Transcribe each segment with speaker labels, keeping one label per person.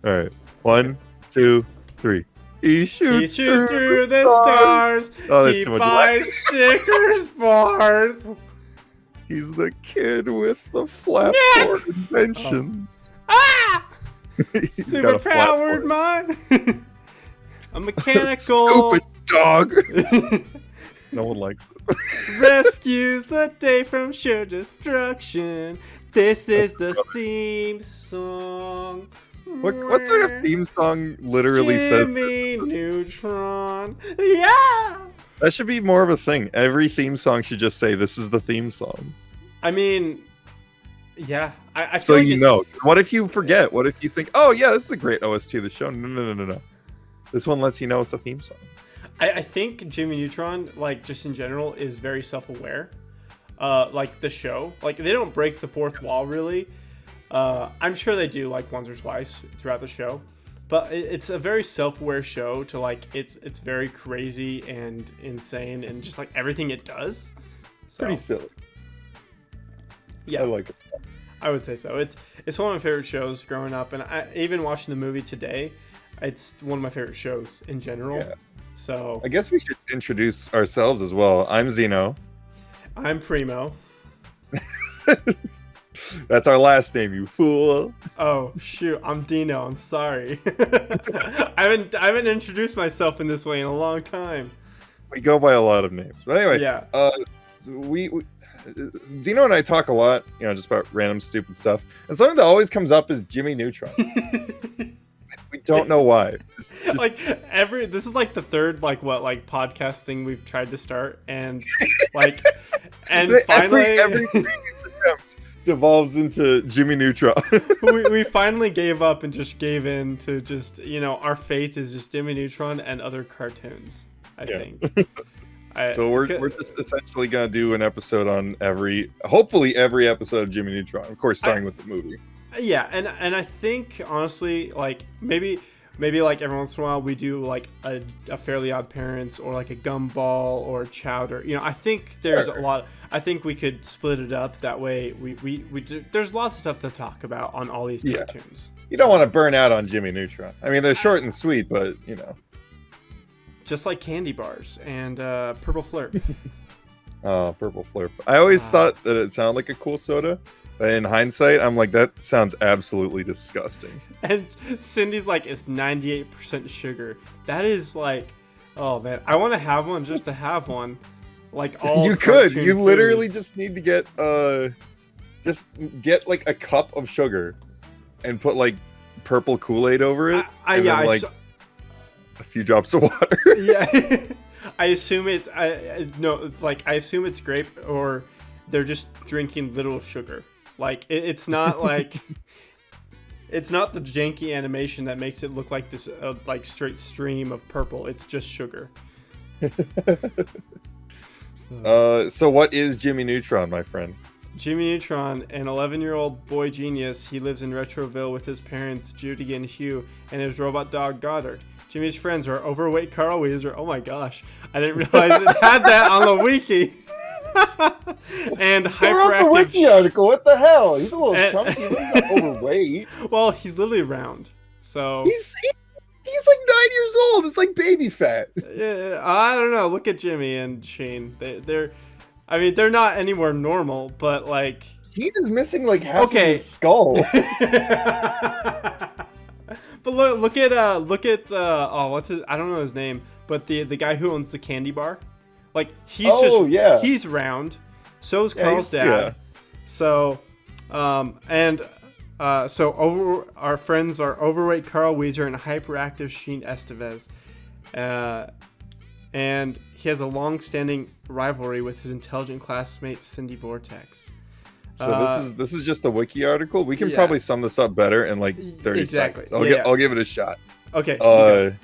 Speaker 1: All right. 1, 2, 3. He
Speaker 2: He
Speaker 1: shoots
Speaker 2: shoots
Speaker 1: through the
Speaker 2: through the
Speaker 1: stars.
Speaker 2: stars.
Speaker 1: Oh, that's
Speaker 2: He
Speaker 1: too much.
Speaker 2: buys Snickers bars.
Speaker 1: He's the kid with the flap
Speaker 2: Nick!
Speaker 1: board inventions.
Speaker 2: Ah!
Speaker 1: He's got
Speaker 2: Super
Speaker 1: a flap
Speaker 2: powered
Speaker 1: board.
Speaker 2: mind. A mechanical
Speaker 1: Stupid dog. No one likes it.
Speaker 2: rescues the day from sheer destruction. This is the theme song.
Speaker 1: What sort of theme song literally says
Speaker 2: Jimmy Neutron. Yeah.
Speaker 1: that? Should be more of a thing. Every theme song should just say this is the theme song.
Speaker 2: I mean, yeah. I
Speaker 1: So
Speaker 2: feel like
Speaker 1: you
Speaker 2: it's,
Speaker 1: know. What if you forget? What if you think, oh yeah, this is a great OST of the show? No. This one lets you know it's the theme song.
Speaker 2: I think Jimmy Neutron, like just in general, is very self-aware. Like the show, like they don't break the fourth wall really. I'm sure they do like once or twice throughout the show, but it's a very self-aware show. To like, it's very crazy and insane and just like everything it does. So,
Speaker 1: Pretty silly.
Speaker 2: yeah,
Speaker 1: I like it.
Speaker 2: I would say so. It's one of my favorite shows growing up, and I even watching the movie today. It's one of my favorite shows in general.
Speaker 1: Yeah.
Speaker 2: So
Speaker 1: I guess we should introduce ourselves as well. I'm Zino.
Speaker 2: I'm Primo.
Speaker 1: That's our last name, you fool.
Speaker 2: Oh shoot, I'm Dino. I'm sorry. I haven't introduced myself in this way in a long time.
Speaker 1: We go by a lot of names. But anyway,
Speaker 2: Yeah.
Speaker 1: we Zeno and I talk a lot, just about random stupid stuff. And something that always comes up is Jimmy Neutron. We don't know why. Just
Speaker 2: Like this is like the third podcast thing we've tried to start, and like and finally
Speaker 1: every previous attempt devolves into Jimmy Neutron.
Speaker 2: we finally gave up and just gave in to just our fate is just Jimmy Neutron and other cartoons. I think.
Speaker 1: So we're just essentially gonna do an episode on hopefully every episode of Jimmy Neutron. Of course, starting with the movie.
Speaker 2: Yeah, and I think honestly, like maybe like every once in a while we do like a Fairly Odd Parents or like a Gumball or Chowder. I think there's a lot. I think we could split it up that way. There's lots of stuff to talk about on all these cartoons.
Speaker 1: You don't want to burn out on Jimmy Neutron. I mean, they're short and sweet, but
Speaker 2: just like candy bars and Purple Flirt.
Speaker 1: Oh, Purple Flirt. I always thought that it sounded like a cool soda. But in hindsight, I'm like, that sounds absolutely disgusting.
Speaker 2: And Cindy's like, it's 98% sugar. That is like, oh man, I want to have one just to have one. Like all
Speaker 1: you could.
Speaker 2: cartoon
Speaker 1: You literally
Speaker 2: foods.
Speaker 1: just need to get like a cup of sugar and put like purple Kool-Aid over it. And then, a few drops of water.
Speaker 2: Yeah. I assume it's I assume it's grape, or they're just drinking little sugar. Like it's not like it's not the janky animation that makes it look like this like straight stream of purple. It's just sugar.
Speaker 1: So what is Jimmy Neutron, my friend?
Speaker 2: Jimmy Neutron, an 11-year-old boy genius. He lives in Retroville with his parents Judy and Hugh and his robot dog Goddard. Jimmy's friends are overweight Carl Weezer. Oh my gosh, I didn't realize it had that on the wiki. And hyperactive.
Speaker 1: The wiki article. What the hell? He's a little chunky. He's not overweight.
Speaker 2: Well, he's literally round. So
Speaker 1: he's like 9 years old. It's like baby fat.
Speaker 2: I don't know. Look at Jimmy and Shane. They're not anywhere normal, but like
Speaker 1: Shane is missing like half of his skull.
Speaker 2: But look at what's his? I don't know his name, but the guy who owns the candy bar. Like he's round. So's Carl's dad. Yeah. So our friends are overweight Carl Weezer and hyperactive Sheen Estevez. And he has a long-standing rivalry with his intelligent classmate Cindy Vortex.
Speaker 1: So this is just a wiki article. We can probably sum this up better in like 30 seconds. I'll give it a shot.
Speaker 2: Okay.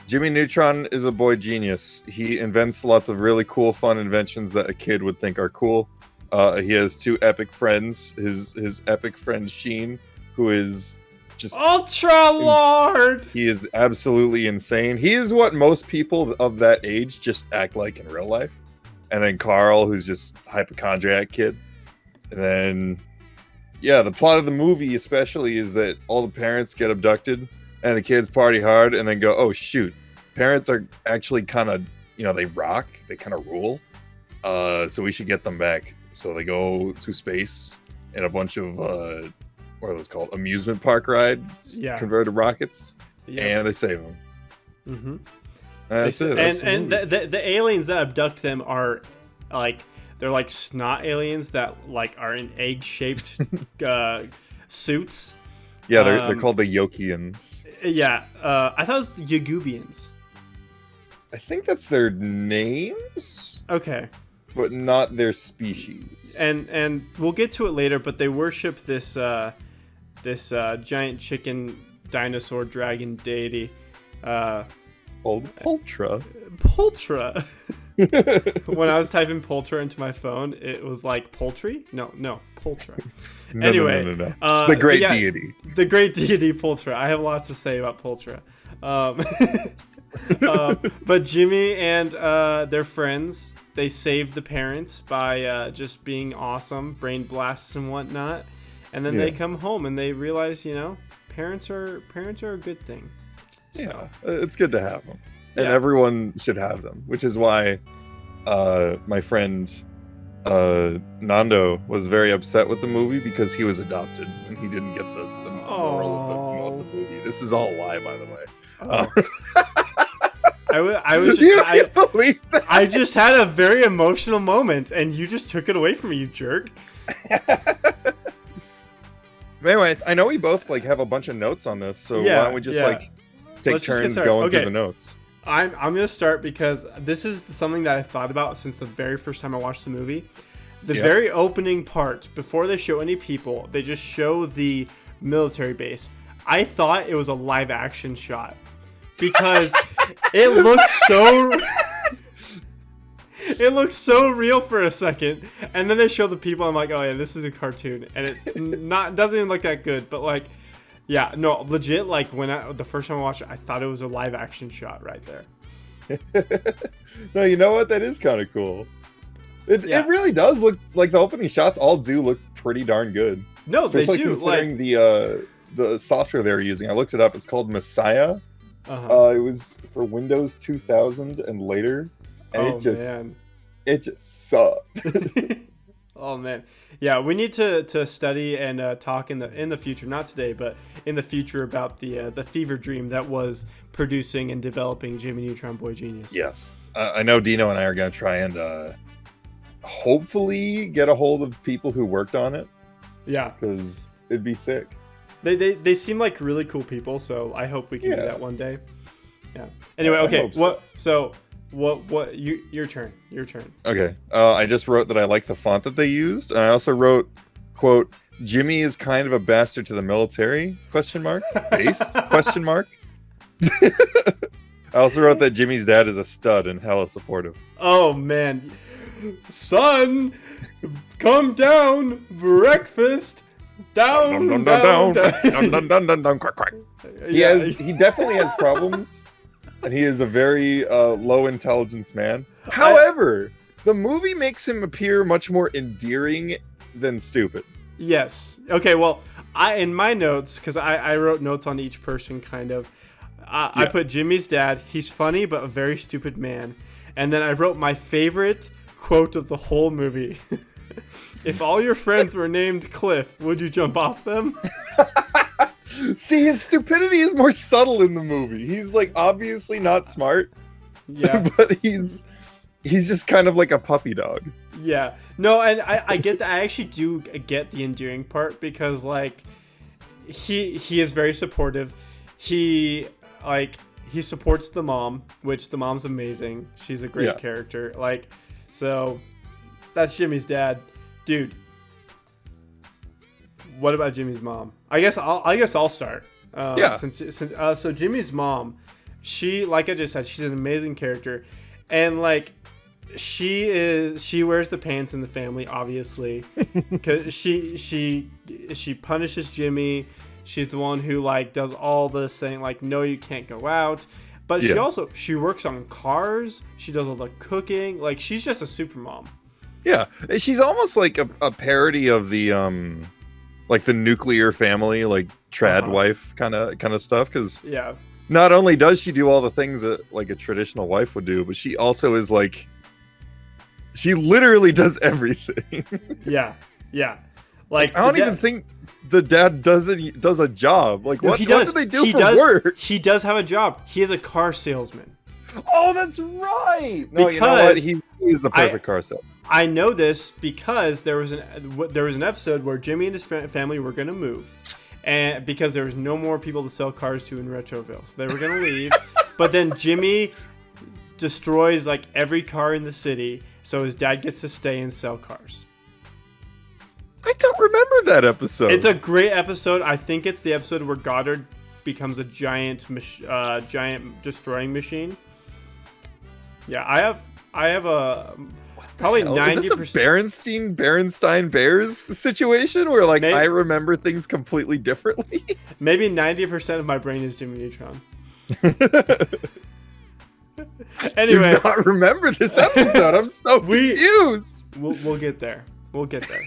Speaker 1: Jimmy Neutron is a boy genius. He invents lots of really cool, fun inventions that a kid would think are cool. He has two epic friends. His epic friend Sheen, who is just
Speaker 2: Ultra Lord.
Speaker 1: He is absolutely insane. He is what most people of that age just act like in real life. And then Carl, who's just hypochondriac kid. And then, the plot of the movie especially is that all the parents get abducted and the kids party hard, and then go, oh shoot, parents are actually kind of, they rock, they kind of rule. So we should get them back. So they go to space in a bunch of what are those called? Amusement park rides, converted rockets, and they save them.
Speaker 2: Mm-hmm.
Speaker 1: That's it.
Speaker 2: And the aliens that abduct them are like, they're like snot aliens that like are in egg-shaped suits.
Speaker 1: Yeah, they're called the Yokians.
Speaker 2: Yeah, I thought it was Yagubians.
Speaker 1: I think that's their names.
Speaker 2: Okay.
Speaker 1: But not their species.
Speaker 2: And we'll get to it later, but they worship this giant chicken dinosaur dragon deity.
Speaker 1: Poltra.
Speaker 2: Poltra. When I was typing Poltra into my phone, it was like poultry? No, Poltra. Anyway.
Speaker 1: No. The great deity.
Speaker 2: The great deity Poltra. I have lots to say about Poltra. But Jimmy and their friends, they save the parents by just being awesome, brain blasts and whatnot. And then they come home and they realize, parents are a good thing. So.
Speaker 1: Yeah, it's good to have them. And everyone should have them, which is why my friend Nando was very upset with the movie because he was adopted and he didn't get the moral of the movie. This is all a lie, by the way.
Speaker 2: Oh. I was just,
Speaker 1: can't believe that.
Speaker 2: I just had a very emotional moment and you just took it away from me, you jerk.
Speaker 1: Anyway, I know we both have a bunch of notes on this, so why don't we just take turns going through the notes?
Speaker 2: I'm gonna start because this is something that I thought about since the very first time I watched the movie. The very opening part, before they show any people, they just show the military base. I thought it was a live action shot because it looked so real for a second, and then they show the people. I'm like, oh yeah, this is a cartoon, and it doesn't even look that good. But legit. Like the first time I watched it, I thought it was a live action shot right there.
Speaker 1: No, you know what? That is kind of cool. It really does look like the opening shots all do look pretty darn good.
Speaker 2: No,
Speaker 1: especially
Speaker 2: they do.
Speaker 1: Considering the software they're using. I looked it up. It's called Messiah. It was for Windows 2000 and later. And it just sucked.
Speaker 2: Oh man, yeah. We need to study and talk in the future, not today, but in the future about the fever dream that was producing and developing Jimmy Neutron Boy Genius.
Speaker 1: Yes, I know Dino and I are gonna try and hopefully get a hold of people who worked on it. Yeah, because it'd be sick.
Speaker 2: They seem like really cool people, so I hope we can do that one day. Yeah. Anyway, okay. Your turn.
Speaker 1: Okay. I just wrote that I like the font that they used, and I also wrote, quote, Jimmy is kind of a bastard to the military, ? Based? ? I also wrote that Jimmy's dad is a stud and hella supportive.
Speaker 2: Oh man. Son, come down, breakfast. Down.
Speaker 1: Quack, quack. He definitely has problems. And he is a very low intelligence man. However, the movie makes him appear much more endearing than stupid.
Speaker 2: Yes. Okay, well, in my notes, because I wrote notes on each person, kind of, I put Jimmy's dad. He's funny, but a very stupid man. And then I wrote my favorite quote of the whole movie. If all your friends were named Cliff, would you jump off them?
Speaker 1: See, his stupidity is more subtle in the movie. He's obviously not smart.
Speaker 2: Yeah.
Speaker 1: But he's just kind of like a puppy dog.
Speaker 2: Yeah. No, and I get that. I actually do get the endearing part because he is very supportive. He supports the mom, which the mom's amazing. She's a great character. So that's Jimmy's dad. Dude. What about Jimmy's mom? I guess I'll start. So Jimmy's mom, she, like I just said, she's an amazing character, and she wears the pants in the family, obviously, because she punishes Jimmy. She's the one who does all this saying no, you can't go out. But she works on cars. She does all the cooking. She's just a super mom.
Speaker 1: Yeah, she's almost like a parody of the the nuclear family, trad wife kind of stuff, because
Speaker 2: Yeah.
Speaker 1: not only does she do all the things that like a traditional wife would do, but she also is like, she literally does everything.
Speaker 2: Yeah. Yeah. Like
Speaker 1: I don't even think the dad does a job. Like,
Speaker 2: No,
Speaker 1: what,
Speaker 2: he does.
Speaker 1: what do they do
Speaker 2: He
Speaker 1: for
Speaker 2: does.
Speaker 1: work?
Speaker 2: He does have a job. He is a car salesman.
Speaker 1: Oh, that's right. No, you know what? He's the perfect car salesman.
Speaker 2: I know this because there was an episode where Jimmy and his family were going to move, and because there was no more people to sell cars to in Retroville, so they were going to leave. But then Jimmy destroys like every car in the city, so his dad gets to stay and sell cars.
Speaker 1: I don't remember that episode.
Speaker 2: It's a great episode. I think it's the episode where Goddard becomes a giant destroying machine. Yeah, I have a probably 90%.
Speaker 1: Is this a Berenstein Bears situation where like I remember things completely differently?
Speaker 2: Maybe 90% of my brain is Jimmy Neutron. Anyway,
Speaker 1: do not remember this episode. I'm so confused.
Speaker 2: We'll get there. We'll get there.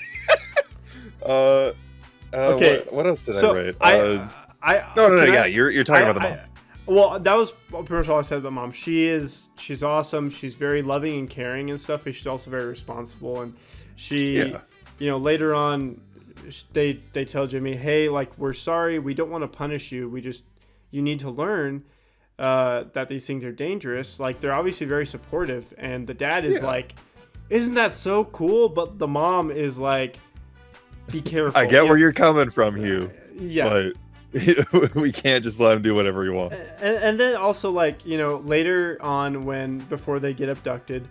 Speaker 1: Okay. What else did I write? No. You're talking about the mom.
Speaker 2: Well, that was pretty much all I said about mom. she's awesome. She's very loving and caring and stuff, but she's also very responsible. And she, later on, they tell Jimmy, hey, like, we're sorry. We don't want to punish you. You need to learn that these things are dangerous. Like, they're obviously very supportive. And the dad is like, isn't that so cool? But the mom is like, be careful.
Speaker 1: I get where you're coming from, Hugh.
Speaker 2: Yeah.
Speaker 1: But we can't just let him do whatever he wants.
Speaker 2: And then also, like, later on, before they get abducted,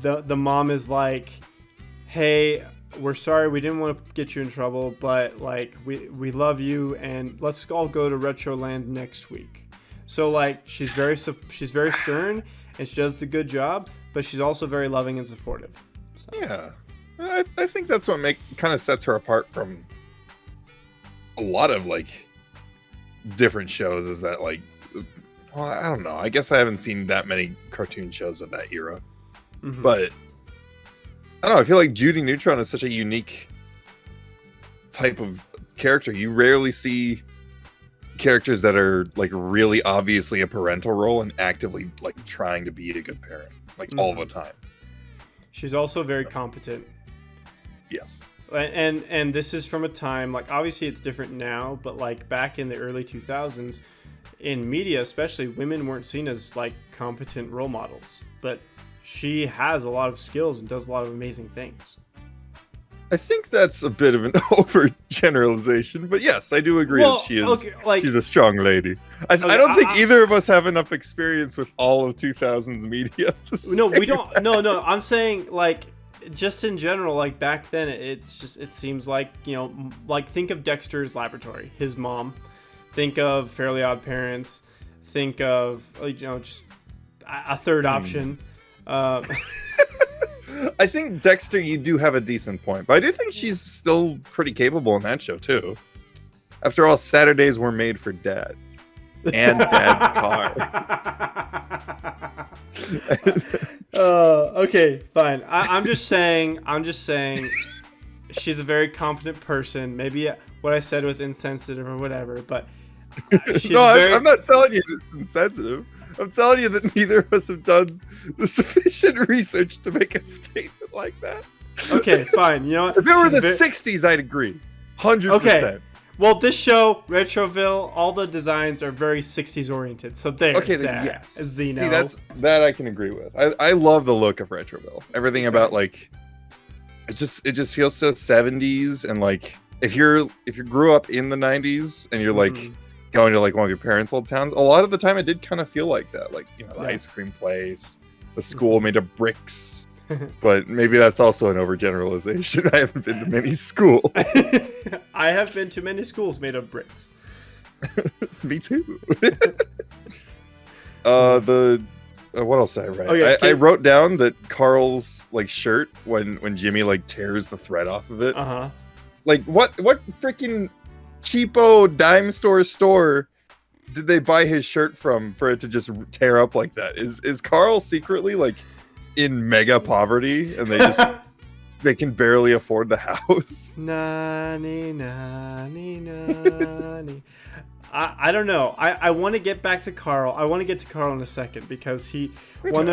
Speaker 2: the mom is like, hey, we're sorry, we didn't want to get you in trouble, but like we love you, and let's all go to Retroland next week. So like she's very stern, and she does the good job, but she's also very loving and supportive. So.
Speaker 1: Yeah, I think that's what kind of sets her apart from a lot of like different shows, is that like, well, I don't know, I guess I haven't seen that many cartoon shows of that era, but I don't know, I feel like Judy Neutron is such a unique type of character. You rarely see characters that are like really obviously a parental role and actively like trying to be a good parent, like all the time.
Speaker 2: She's also very competent.
Speaker 1: Yes.
Speaker 2: And this is from a time, like, obviously it's different now, but like back in the early 2000s, in media especially, women weren't seen as like competent role models, but she has a lot of skills and does a lot of amazing things. I
Speaker 1: think that's a bit of an overgeneralization, but yes, I do agree that she is. She's a strong lady. I don't think either of us have enough experience with all of 2000s media.
Speaker 2: No, we don't. No. I'm saying like, just in general, like back then, it seems like, like think of Dexter's Laboratory, his mom. Think of Fairly Odd Parents. Think of just a third option.
Speaker 1: I think Dexter, you do have a decent point, but I do think she's still pretty capable in that show too. After all, Saturdays were made for dads and dad's car.
Speaker 2: Okay, fine. I'm just saying she's a very competent person. Maybe what I said was insensitive or whatever, but
Speaker 1: I'm not telling you it's insensitive. I'm telling you that neither of us have done the sufficient research to make a statement like that.
Speaker 2: Okay, fine. You know what?
Speaker 1: If it were the 60s, I'd agree. 100%. Okay.
Speaker 2: Well, this show, Retroville, all the designs are very 60s oriented. So there's that.
Speaker 1: Yes.
Speaker 2: Zino.
Speaker 1: See, that I can agree with. I love the look of Retroville. Everything about like it just feels so 70s, and like if you grew up in the 90s and you're like going to like one of your parents' old towns, a lot of the time it did kind of feel like that. Like, the ice cream place, the school made of bricks. But maybe that's also an overgeneralization. I haven't been to many schools.
Speaker 2: I have been to many schools made of bricks.
Speaker 1: Me too. What else did I write? I wrote down that Carl's like shirt when Jimmy like tears the thread off of it. Like what freaking cheapo dime store did they buy his shirt from for it to just tear up like that? Is Carl secretly like in mega poverty and they just they can barely afford the house.
Speaker 2: Nani, nani, nani. I don't know. I want to get back to Carl. I want to get to Carl in a second because one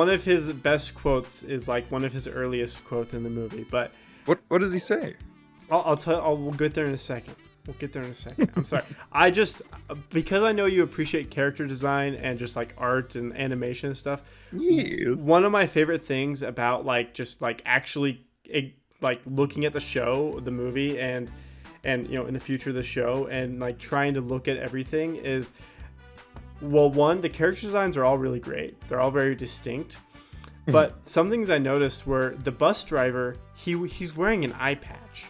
Speaker 2: of his best quotes is like one of his earliest quotes in the movie. But
Speaker 1: what does he say?
Speaker 2: We'll get there in a second. I'm sorry. Because I know you appreciate character design and just like art and animation and stuff.
Speaker 1: Yes.
Speaker 2: One of my favorite things about like just like actually like looking at the show, the movie, and you know, in the future of the show, and like trying to look at everything is, well, one, the character designs are all really great. They're all very distinct. But some things I noticed were the bus driver, he's wearing an eye patch.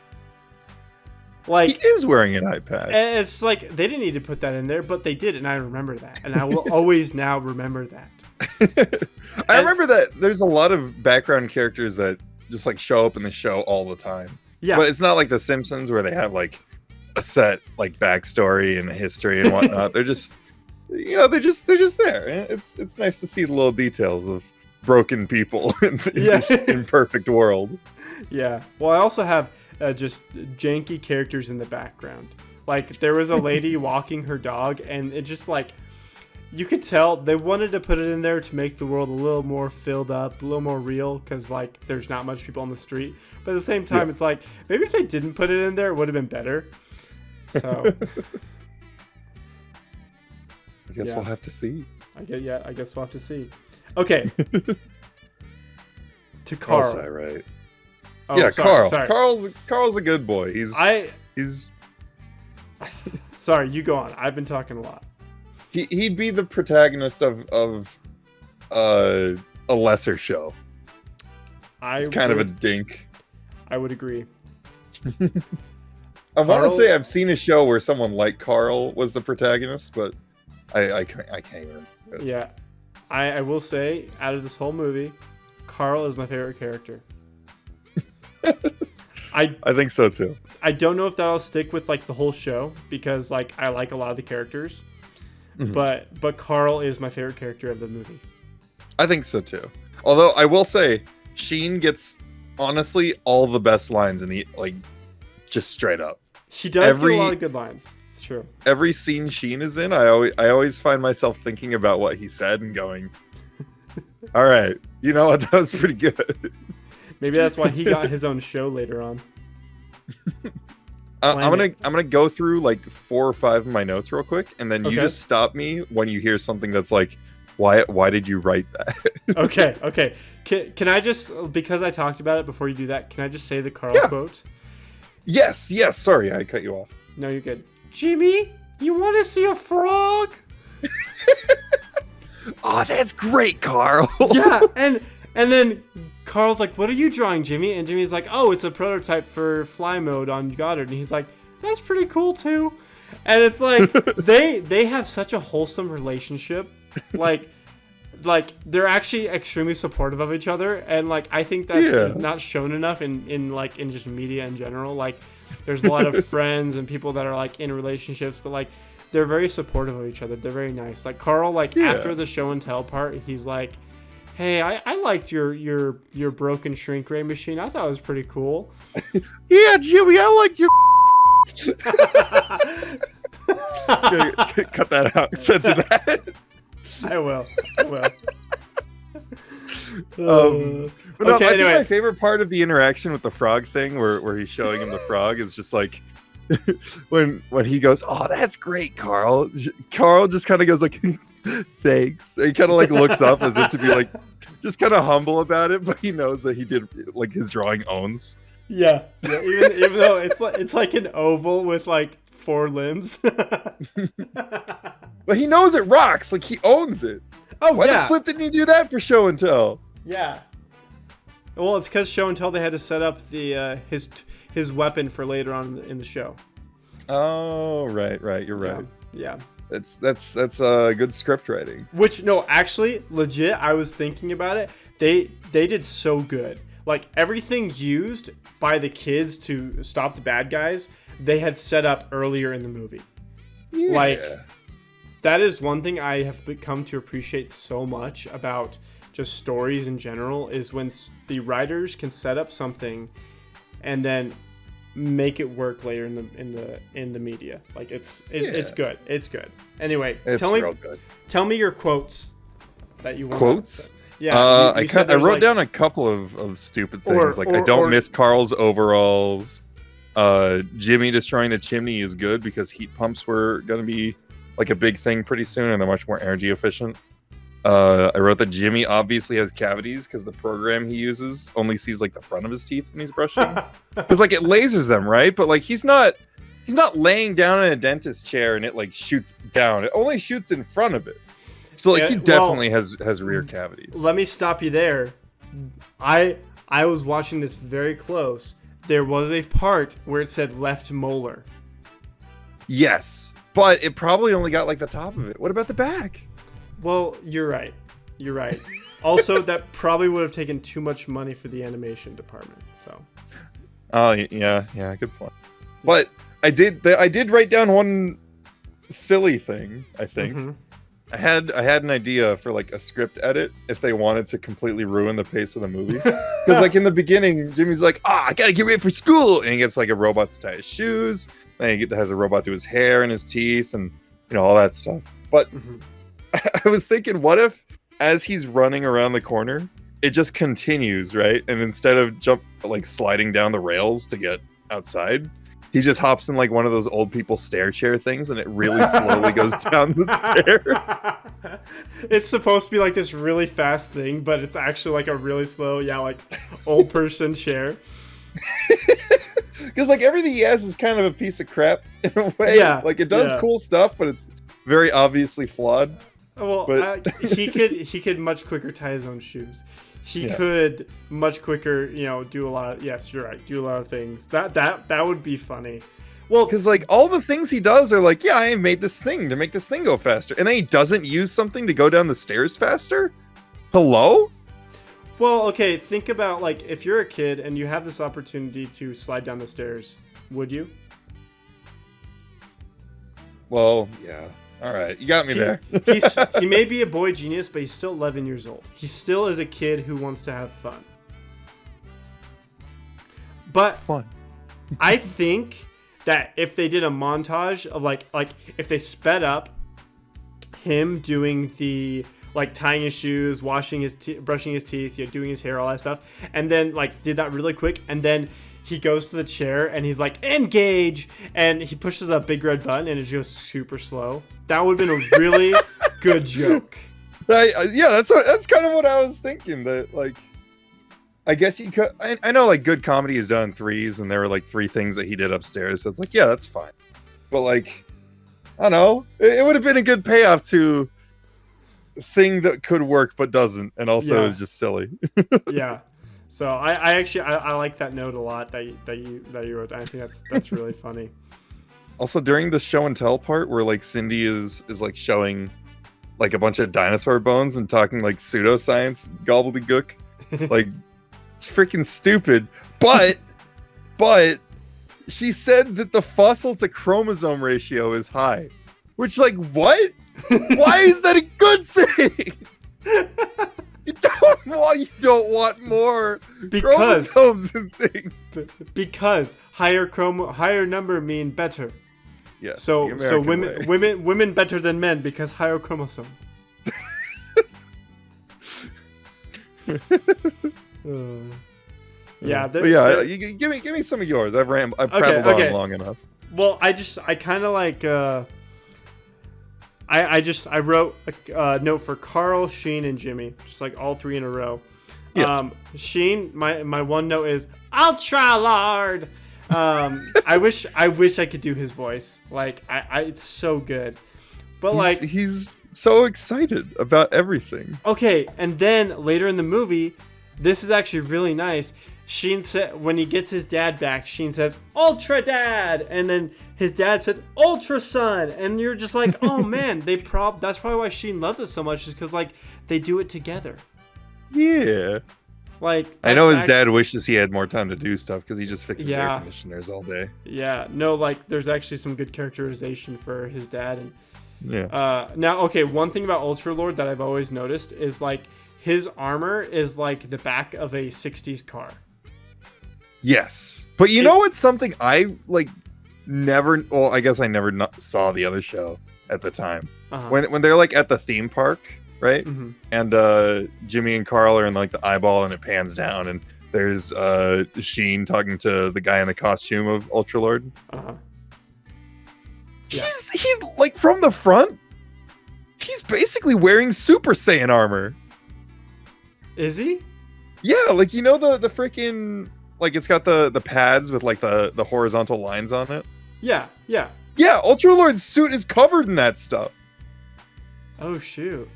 Speaker 2: Like,
Speaker 1: he is wearing an eye patch.
Speaker 2: It's like they didn't need to put that in there, but they did, and I remember that, and I will always now remember that.
Speaker 1: I remember that there's a lot of background characters that just like show up in the show all the time.
Speaker 2: Yeah,
Speaker 1: but it's not like The Simpsons where they have like a set like backstory and history and whatnot. They're just, you know, they're just there. And it's nice to see the little details of broken people in this imperfect world.
Speaker 2: Yeah. Well, I also have just janky characters in the background. Like there was a lady walking her dog, and it just like you could tell they wanted to put it in there to make the world a little more filled up, a little more real, because like there's not much people on the street. But at the same time, it's like maybe if they didn't put it in there, it would have been better. So
Speaker 1: I guess we'll have to see.
Speaker 2: I guess we'll have to see. Okay. To Carl.
Speaker 1: Oh, right.
Speaker 2: Oh,
Speaker 1: yeah,
Speaker 2: sorry,
Speaker 1: Carl.
Speaker 2: sorry.
Speaker 1: Carl's a good boy. He's.
Speaker 2: Sorry, you go on. I've been talking a lot.
Speaker 1: He'd be the protagonist of a lesser show. He's kind of a dink.
Speaker 2: I would agree.
Speaker 1: I want to say I've seen a show where someone like Carl was the protagonist, but I can't remember.
Speaker 2: Yeah, I will say out of this whole movie, Carl is my favorite character. I
Speaker 1: think so too.
Speaker 2: I don't know if that'll stick with like the whole show because like I like a lot of the characters, but Carl is my favorite character of the movie.
Speaker 1: I think so too. Although I will say, Sheen gets honestly all the best lines in the like, just straight up.
Speaker 2: He does get a lot of good lines. It's true.
Speaker 1: Every scene Sheen is in, I always find myself thinking about what he said and going, "All right, you know what? That was pretty good."
Speaker 2: Maybe that's why he got his own show later on.
Speaker 1: I'm gonna go through like 4 or 5 of my notes real quick, and then you just stop me when you hear something that's like, why did you write that?
Speaker 2: Okay. Can I just, because I talked about it before you do that, can I just say the Carl quote?
Speaker 1: Yes. Sorry, I cut you off.
Speaker 2: No, you're good. Jimmy, you want to see a frog?
Speaker 1: Oh, that's great, Carl.
Speaker 2: Yeah, and then Carl's like, "What are you drawing, Jimmy?" And Jimmy's like, "Oh, it's a prototype for fly mode on Goddard." And he's like, "That's pretty cool too." And it's like they have such a wholesome relationship. Like they're actually extremely supportive of each other, and like I think that is not shown enough in just media in general. Like there's a lot of friends and people that are like in relationships, but like they're very supportive of each other. They're very nice. Like Carl, like after the show and tell part, he's like, "Hey, I liked your broken shrink ray machine. I thought it was pretty cool."
Speaker 1: Yeah, Jimmy, I liked your. Cut that out. Censor that.
Speaker 2: I will.
Speaker 1: But no, I think my favorite part of the interaction with the frog thing, where he's showing him the frog, is just like when he goes, "Oh, that's great, Carl." Carl just kind of goes like, "Thanks." And he kind of like looks up as if to be like, just kind of humble about it, but he knows that he did like his drawing owns.
Speaker 2: Yeah. Even though it's like an oval with like 4 limbs.
Speaker 1: But he knows it rocks. Like he owns it.
Speaker 2: Oh,
Speaker 1: Why the flip didn't he do that for show and tell?
Speaker 2: Yeah. Well, it's because show and tell they had to set up the his weapon for later on in the show.
Speaker 1: Oh, right. You're right.
Speaker 2: Yeah.
Speaker 1: That's good script writing.
Speaker 2: Which no, actually, legit. I was thinking about it. They did so good. Like everything used by the kids to stop the bad guys, they had set up earlier in the movie.
Speaker 1: Yeah.
Speaker 2: Like that is one thing I have come to appreciate so much about just stories in general is when the writers can set up something and then make it work later in the media. Like it's good. It's good. Anyway,
Speaker 1: It's real good.
Speaker 2: Tell me your quotes that you want.
Speaker 1: Quotes?
Speaker 2: Yeah,
Speaker 1: I wrote down a couple of stupid things. I don't miss Carl's overalls. Jimmy destroying the chimney is good because heat pumps were going to be like a big thing pretty soon, and they're much more energy efficient. I wrote that Jimmy obviously has cavities because the program he uses only sees like the front of his teeth when he's brushing. Because like it lasers them, right? But like he's not laying down in a dentist chair and it like shoots down. It only shoots in front of it. So like he definitely has rear cavities.
Speaker 2: Let me stop you there. I was watching this very close. There was a part where it said left molar.
Speaker 1: Yes, but it probably only got like the top of it. What about the back?
Speaker 2: Well, you're right. Also, that probably would have taken too much money for the animation department. So.
Speaker 1: Oh yeah, good point. But I did write down one silly thing. I think I had an idea for like a script edit if they wanted to completely ruin the pace of the movie. Because like in the beginning, Jimmy's like, I gotta get ready for school, and he gets like a robot to tie his shoes. Then he has a robot do his hair and his teeth, and all that stuff. But I was thinking, what if as he's running around the corner, it just continues, right? And instead of sliding down the rails to get outside, he just hops in like one of those old people stair chair things, and it really slowly goes down the stairs.
Speaker 2: It's supposed to be like this really fast thing, but it's actually like a really slow, like old person chair.
Speaker 1: Because like everything he has is kind of a piece of crap in a way.
Speaker 2: Yeah,
Speaker 1: like it does cool stuff, but it's very obviously flawed.
Speaker 2: Well, he could much quicker tie his own shoes. He could much quicker, do a lot of. Yes, you're right. Do a lot of things. That would be funny. Well,
Speaker 1: because like all the things he does are like, I made this thing to make this thing go faster, and then he doesn't use something to go down the stairs faster. Hello?
Speaker 2: Well, okay. Think about like if you're a kid and you have this opportunity to slide down the stairs, would you?
Speaker 1: Well, yeah. All right, you got me there.
Speaker 2: He may be a boy genius, but he's still 11 years old. He still is a kid who wants to have fun. But
Speaker 1: fun.
Speaker 2: I think that if they did a montage of like if they sped up him doing the like tying his shoes, washing his brushing his teeth, doing his hair, all that stuff, and then like did that really quick, and then he goes to the chair and he's like, engage, and he pushes a big red button and it goes super slow. That would have been a really good joke.
Speaker 1: That's kind of what I was thinking. That like, I guess he could. I know like good comedy is done in threes, and there were like 3 things that he did upstairs. So it's like, that's fine. But like, I don't know. It would have been a good payoff to a thing that could work but doesn't, and also is just silly.
Speaker 2: Yeah. So I actually like that note a lot that you wrote. I think that's really funny.
Speaker 1: Also, during the show and tell part where like Cindy is like showing like a bunch of dinosaur bones and talking like pseudoscience gobbledygook, like it's freaking stupid. But she said that the fossil to chromosome ratio is high, which like what? Why is that a good thing? You don't want more chromosomes and things.
Speaker 2: Because higher number mean better.
Speaker 1: Yes.
Speaker 2: So women better than men because higher chromosome.
Speaker 1: Give me some of yours. I've prattled on long enough.
Speaker 2: Well, I kind of like. I wrote a note for Carl, Sheen, and Jimmy, just like all 3 in a row. Yeah. Sheen, my one note is I'll try lard. I wish I could do his voice. Like it's so good. But
Speaker 1: he's so excited about everything.
Speaker 2: Okay, and then later in the movie, this is actually really nice. Sheen said when he gets his dad back, Sheen says, "Ultra Dad," and then his dad said, "Ultra Son," and you're just like, "Oh man, that's probably why Sheen loves it so much, is because like they do it together."
Speaker 1: Yeah.
Speaker 2: Like
Speaker 1: I know his dad wishes he had more time to do stuff because he just fixes air conditioners all day.
Speaker 2: Yeah. No, like there's actually some good characterization for his dad, and
Speaker 1: yeah.
Speaker 2: Now, okay, one thing about Ultra Lord that I've always noticed is like his armor is like the back of a 60s car.
Speaker 1: Yes. But you know what's something I like never, well, I guess I never saw the other show at the time. When they're like at the theme park, right?
Speaker 2: Mm-hmm.
Speaker 1: And Jimmy and Carl are in like the eyeball and it pans down and there's Sheen talking to the guy in the costume of Ultralord.
Speaker 2: Yeah.
Speaker 1: He's like from the front, he's basically wearing Super Saiyan armor.
Speaker 2: Is he?
Speaker 1: Yeah, like you know the freaking like it's got the pads with like the horizontal lines on it.
Speaker 2: Yeah.
Speaker 1: Yeah, Ultralord's suit is covered in that stuff.
Speaker 2: Oh shoot.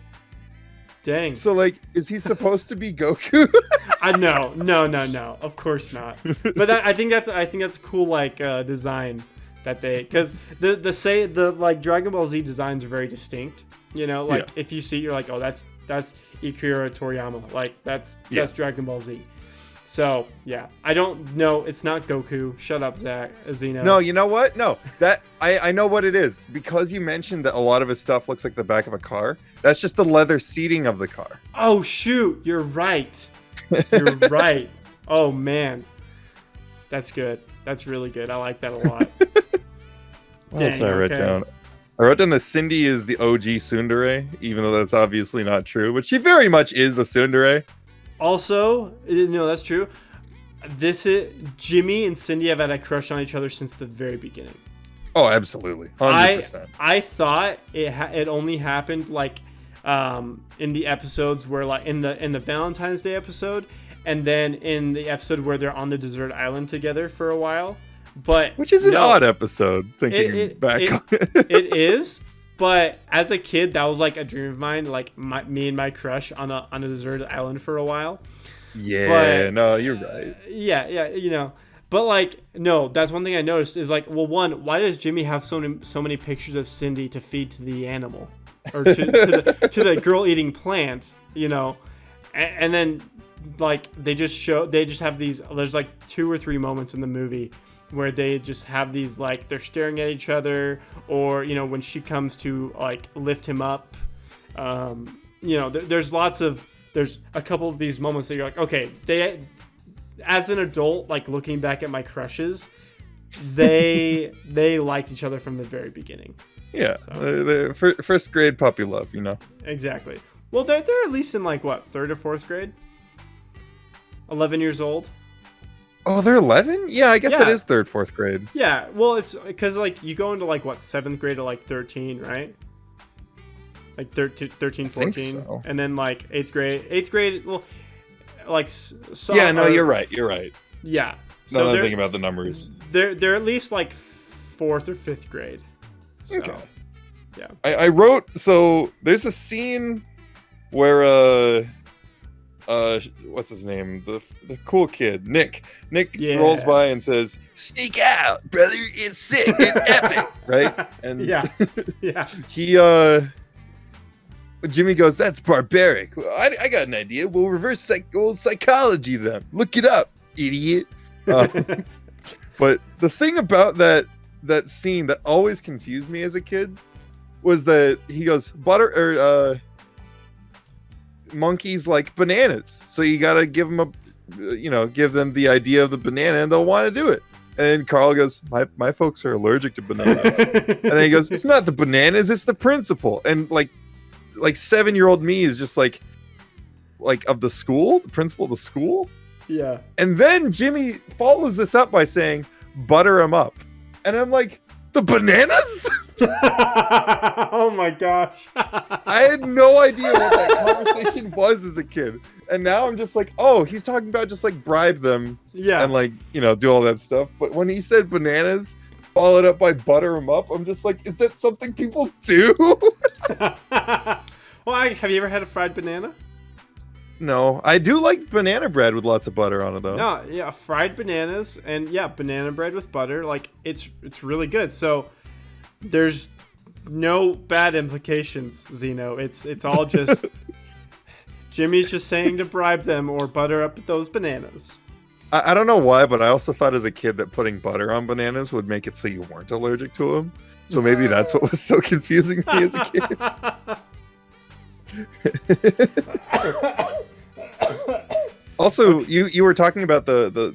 Speaker 2: Dang.
Speaker 1: So like, is he supposed to be Goku?
Speaker 2: No. Of course not. But I think that's cool. Like design that they, because the like Dragon Ball Z designs are very distinct. You know, like if you see, you're like, oh, that's Akira Toriyama. Like that's Dragon Ball Z. So yeah, I don't know. It's not Goku. Shut up, Zino.
Speaker 1: No, you know what? No, that I know what it is, because you mentioned that a lot of his stuff looks like the back of a car. That's just the leather seating of the car.
Speaker 2: Oh shoot, you're right. You're right. Oh man, that's good. That's really good. I like that a lot.
Speaker 1: What else I wrote down? I wrote down that Cindy is the OG tsundere, even though that's obviously not true, but she very much is a tsundere.
Speaker 2: Also, no, that's true. This is Jimmy and Cindy have had a crush on each other since the very beginning.
Speaker 1: Oh, absolutely, 100%.
Speaker 2: I thought it only happened like in the episodes where like in the Valentine's Day episode, and then in the episode where they're on the desert island together for a while. But
Speaker 1: which is an odd episode, thinking back on it.
Speaker 2: It is. But as a kid, that was like a dream of mine, like me and my crush on a deserted island for a while.
Speaker 1: Yeah,
Speaker 2: but,
Speaker 1: no, you're right.
Speaker 2: Yeah, you know. But like, no, that's one thing I noticed is like, well, one, why does Jimmy have so many pictures of Cindy to feed to the animal, or to the girl eating plant, you know? And then like they just have these. There's like 2 or 3 moments in the movie where they just have these, like, they're staring at each other, or, you know, when she comes to, like, lift him up, you know, there's a couple of these moments that you're like, okay, as an adult, like, looking back at my crushes, they liked each other from the very beginning.
Speaker 1: Yeah, so. The first grade puppy love, you know?
Speaker 2: Exactly. Well, they're at least in, like, what, 3rd or 4th grade? 11 years old?
Speaker 1: Oh, they're 11? Yeah, I guess it is 3rd, 4th grade.
Speaker 2: Yeah, well, it's because, like, you go into, like, what, 7th grade to, like, 13, right? Like, 13, 14.
Speaker 1: So.
Speaker 2: And then, like, 8th grade, well, like...
Speaker 1: Yeah, no, you're right.
Speaker 2: Yeah.
Speaker 1: So now that I'm thinking about the numbers.
Speaker 2: They're at least, like, 4th or 5th grade. So,
Speaker 1: okay.
Speaker 2: Yeah.
Speaker 1: I wrote... So, there's a scene where, what's his name? The cool kid, Nick. Nick rolls by and says, "Sneak out, brother! It's sick. It's epic!" Right? And
Speaker 2: yeah.
Speaker 1: He Jimmy goes, "That's barbaric. I got an idea. We'll reverse psychology them. Look it up, idiot." But the thing about that scene that always confused me as a kid was that he goes, monkeys like bananas, so you gotta give them give them the idea of the banana and they'll want to do it. And Carl goes, my folks are allergic to bananas. And then he goes, "It's not the bananas, it's the principal." And like 7-year-old me is just like of the school, the principal of the school.
Speaker 2: Yeah. And
Speaker 1: then Jimmy follows this up by saying, "Butter them up." And I'm like, the bananas?
Speaker 2: Oh my gosh.
Speaker 1: I had no idea what that conversation was as a kid. And now I'm just like, oh, he's talking about just like bribe them.
Speaker 2: Yeah. And
Speaker 1: like, do all that stuff. But when he said bananas, followed up by butter them up, I'm just like, is that something people do?
Speaker 2: Well, have you ever had a fried banana?
Speaker 1: No, I do like banana bread with lots of butter on it, though.
Speaker 2: No, yeah, fried bananas and banana bread with butter, like it's really good. So there's no bad implications, Zino. It's all just Jimmy's just saying to bribe them or butter up those bananas.
Speaker 1: I don't know why, but I also thought as a kid that putting butter on bananas would make it so you weren't allergic to them. So maybe that's what was so confusing to me as a kid. Also, you were talking about the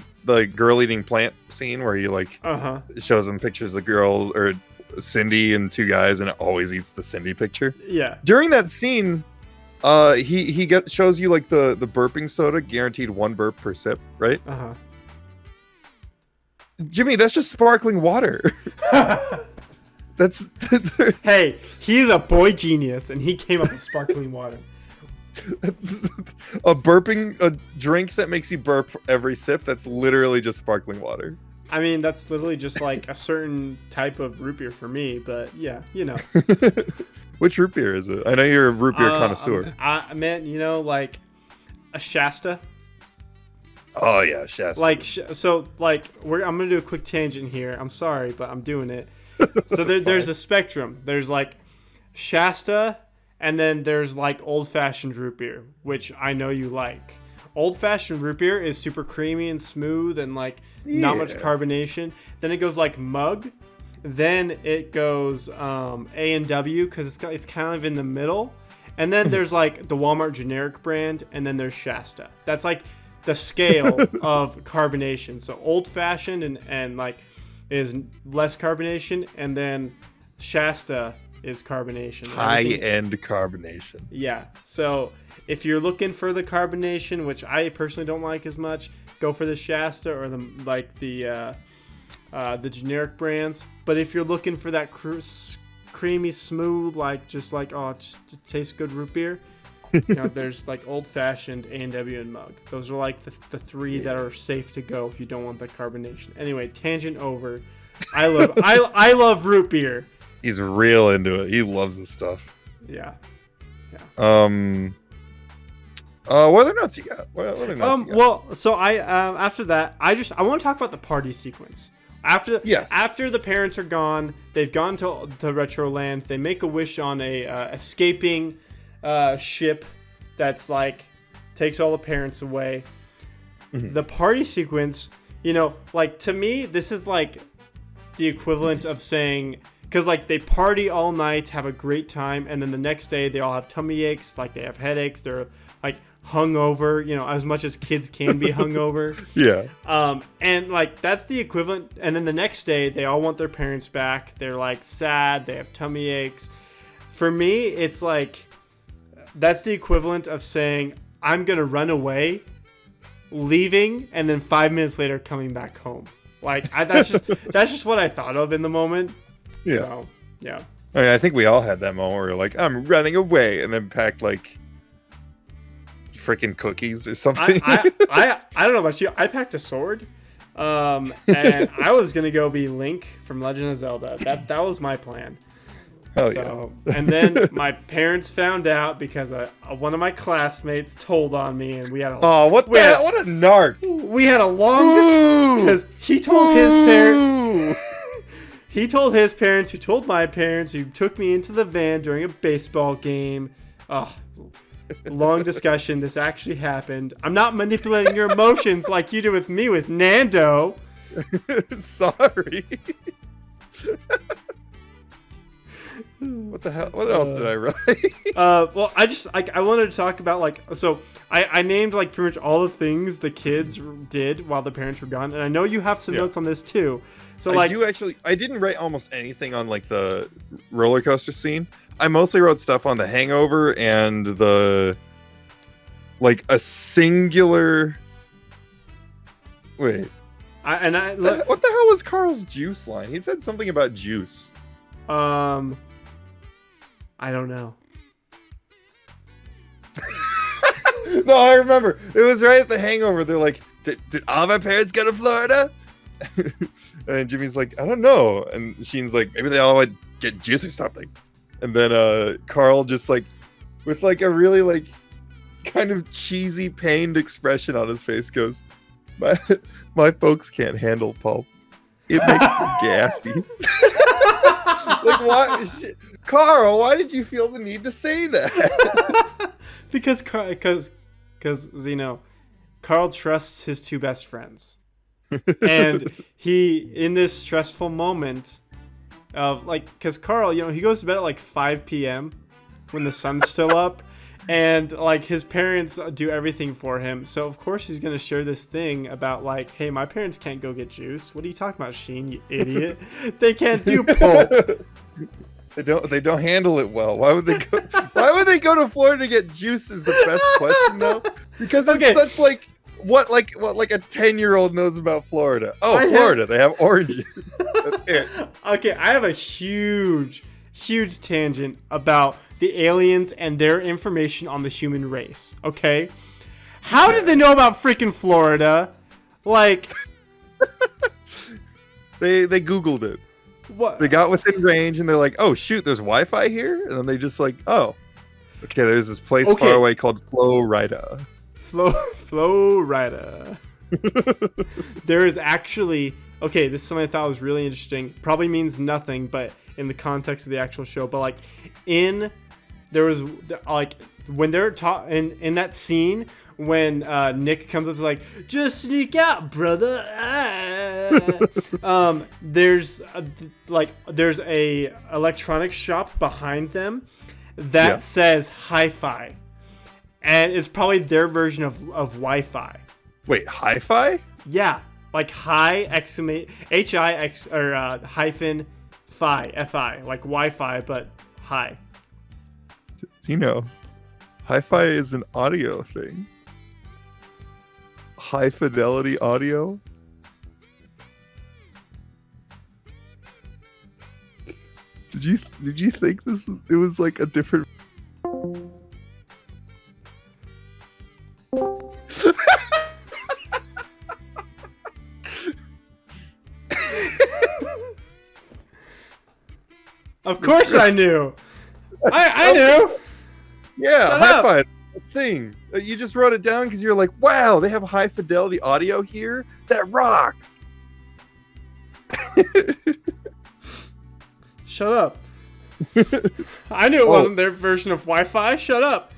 Speaker 1: girl eating plant scene where he like shows them pictures of girls or Cindy and two guys, and it always eats the Cindy picture.
Speaker 2: Yeah.
Speaker 1: During that scene, he shows you like the burping soda, guaranteed 1 burp per sip, right? Jimmy, that's just sparkling water. That's
Speaker 2: Hey, he's a boy genius, and he came up with sparkling water.
Speaker 1: That's a drink that makes you burp every sip. That's literally just sparkling water.
Speaker 2: I mean, that's literally just like a certain type of root beer for me, but yeah, you know.
Speaker 1: Which root beer is it? I know you're a root beer connoisseur.
Speaker 2: Man, you know, like a Shasta.
Speaker 1: Oh yeah, Shasta.
Speaker 2: I'm gonna do a quick tangent here. I'm sorry, but I'm doing it. So there's a spectrum. There's like Shasta, and then there's like old-fashioned root beer, which I know you like. Old-fashioned root beer is super creamy and smooth and like not much carbonation. Then it goes like mug. Then it goes A&W because it's kind of in the middle. And then there's like the Walmart generic brand, and then there's Shasta. That's like the scale of carbonation. So old-fashioned and like is less carbonation, and then Shasta is carbonation.
Speaker 1: High-end carbonation.
Speaker 2: Yeah. So if you're looking for the carbonation, which I personally don't like as much, go for the Shasta or the generic brands. But if you're looking for that creamy, smooth, it tastes good root beer, you know, there's like old-fashioned, A&W, and mug. Those are like the 3 that are safe to go if you don't want the carbonation. Anyway, tangent over. I love root beer.
Speaker 1: He's real into it. He loves this stuff.
Speaker 2: Yeah.
Speaker 1: What other notes you got?
Speaker 2: Well, so after that, I want to talk about the party sequence. After the parents are gone, they've gone to Retro Land. They make a wish on a escaping ship that's like takes all the parents away. The party sequence, you know, like to me, this is like the equivalent of saying, because like they party all night, have a great time, and then the next day they all have tummy aches, like they have headaches, they're like hungover, you know, as much as kids can be hungover.
Speaker 1: Yeah.
Speaker 2: And like that's the equivalent. And then the next day they all want their parents back. They're like sad. They have tummy aches. For me, it's like that's the equivalent of saying I'm gonna run away, leaving, and then 5 minutes later coming back home. Like that's just what I thought of in the moment.
Speaker 1: Yeah.
Speaker 2: So, yeah.
Speaker 1: I mean, I think we all had that moment where we're like, I'm running away, and then packed like freaking cookies or something.
Speaker 2: I don't know about you. I packed a sword, and I was gonna go be Link from Legend of Zelda. That was my plan.
Speaker 1: Hell yeah.
Speaker 2: And then my parents found out because one of my classmates told on me, and we had a
Speaker 1: what a narc.
Speaker 2: We had a long discussion because he told his parents. He told his parents, who told my parents, who took me into the van during a baseball game. Long discussion. This actually happened. I'm not manipulating your emotions like you do with me with Nando.
Speaker 1: Sorry. What the hell? What else did I write?
Speaker 2: Well, I wanted to talk about I named like pretty much all the things the kids did while the parents were gone, and I know you have some notes on this too. So
Speaker 1: I didn't write almost anything on like the roller coaster scene. I mostly wrote stuff on the Hangover and the like a singular. Wait. What the hell was Carl's juice line? He said something about juice.
Speaker 2: I don't know.
Speaker 1: No, I remember. It was right at the Hangover. They're like, did all my parents go to Florida? And Jimmy's like, I don't know. And Sheen's like, maybe they all would get juice or something. And then Carl just like, with like a really like kind of cheesy, pained expression on his face goes, my folks can't handle pulp. It makes them gassy. Like, what? Carl, why did you feel the need to say that?
Speaker 2: Because Zino, Carl trusts his 2 best friends. And he, in this stressful moment of like, because Carl, you know, he goes to bed at like 5 p.m. when the sun's still up. And like his parents do everything for him, so of course he's gonna share this thing about like, hey, my parents can't go get juice. What are you talking about, Sheen? You idiot! They can't do pulp.
Speaker 1: They don't handle it well. Why would they go? Why would they go to Florida to get juice? Is the best question though, because it's such like what a 10-year-old knows about Florida. Oh, Florida, they have oranges. That's it.
Speaker 2: Okay, I have a huge tangent about the aliens and their information on the human race. Okay, how did they know about freaking Florida? Like,
Speaker 1: they Googled it.
Speaker 2: What?
Speaker 1: They got within range and they're like, oh shoot, there's Wi-Fi here, and then they just like, oh, okay, there's this place far away called Florida.
Speaker 2: Florida. There is actually, okay, this is something I thought was really interesting. Probably means nothing, but in the context of the actual show, but like there was like when they're in that scene when Nick comes up to like, just sneak out, brother. There's a electronics shop behind them that says hi-fi, and it's probably their version of Wi-Fi.
Speaker 1: Wait, hi-fi?
Speaker 2: Yeah, like HI or hyphen fi, like Wi-Fi, but hi.
Speaker 1: Zino, hi-fi is an audio thing. High fidelity audio. Did you think it was like a different?
Speaker 2: Of course I knew. I knew.
Speaker 1: Yeah, hi-fi thing. You just wrote it down because you're like, wow, they have high fidelity audio here? That rocks.
Speaker 2: Shut up. I knew it wasn't their version of Wi-Fi. Shut up.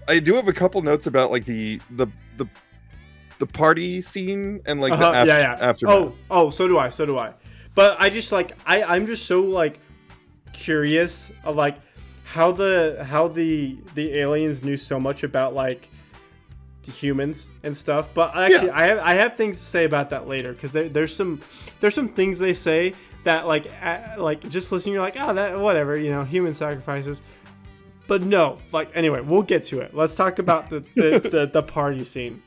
Speaker 1: I do have a couple notes about like the party scene and like the aftermath.
Speaker 2: Oh, so do I. But I just like I'm just so like curious of like how the aliens knew so much about like the humans and stuff. But actually, I have things to say about that later because there's some things they say that like just listening, you're like, oh, that whatever, human sacrifices. But no, like anyway, we'll get to it. Let's talk about the party scene.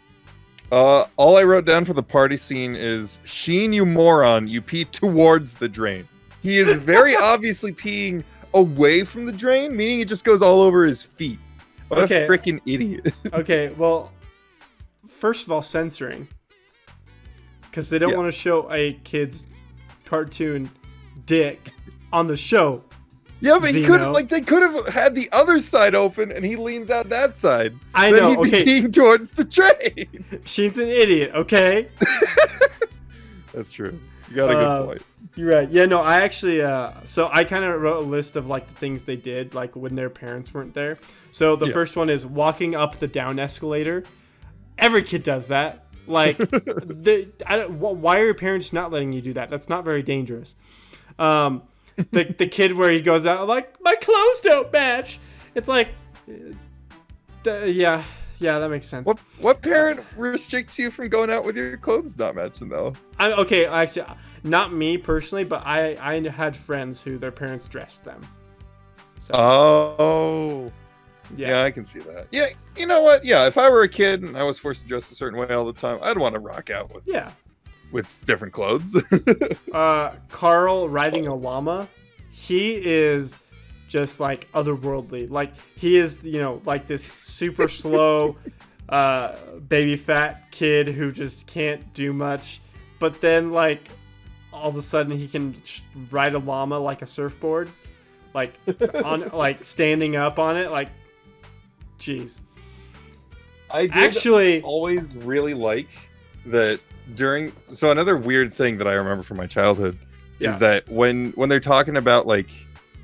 Speaker 1: All I wrote down for the party scene is, Sheen, you moron, you pee towards the drain. He is very obviously peeing away from the drain, meaning it just goes all over his feet. What a freaking idiot. Okay,
Speaker 2: well, first of all, censoring. Because they don't want to show a kid's cartoon dick on the show.
Speaker 1: Yeah, but they could have had the other side open and he leans out that side.
Speaker 2: I know,
Speaker 1: he'd be peeing towards the drain.
Speaker 2: Sheen's an idiot, okay?
Speaker 1: That's true. You got a good point.
Speaker 2: You're right. Yeah, no, I actually, so I kind of wrote a list of like the things they did, like when their parents weren't there. So the first one is walking up the down escalator. Every kid does that. Like, why are your parents not letting you do that? That's not very dangerous. The kid where he goes out like, my clothes don't match. It's like, yeah, that makes sense.
Speaker 1: What parent restricts you from going out with your clothes not matching though?
Speaker 2: Okay, actually, not me personally, but I had friends who their parents dressed them. So.
Speaker 1: Oh. Yeah, I can see that. Yeah, you know what? Yeah, if I were a kid and I was forced to dress a certain way all the time, I'd want to rock out with different clothes.
Speaker 2: Carl riding a llama, he is just like otherworldly. Like he is, like this super slow baby fat kid who just can't do much. But then like all of a sudden he can ride a llama like a surfboard, like on like standing up on it, like jeez.
Speaker 1: I did always really like that so another weird thing that I remember from my childhood is that when they're talking about like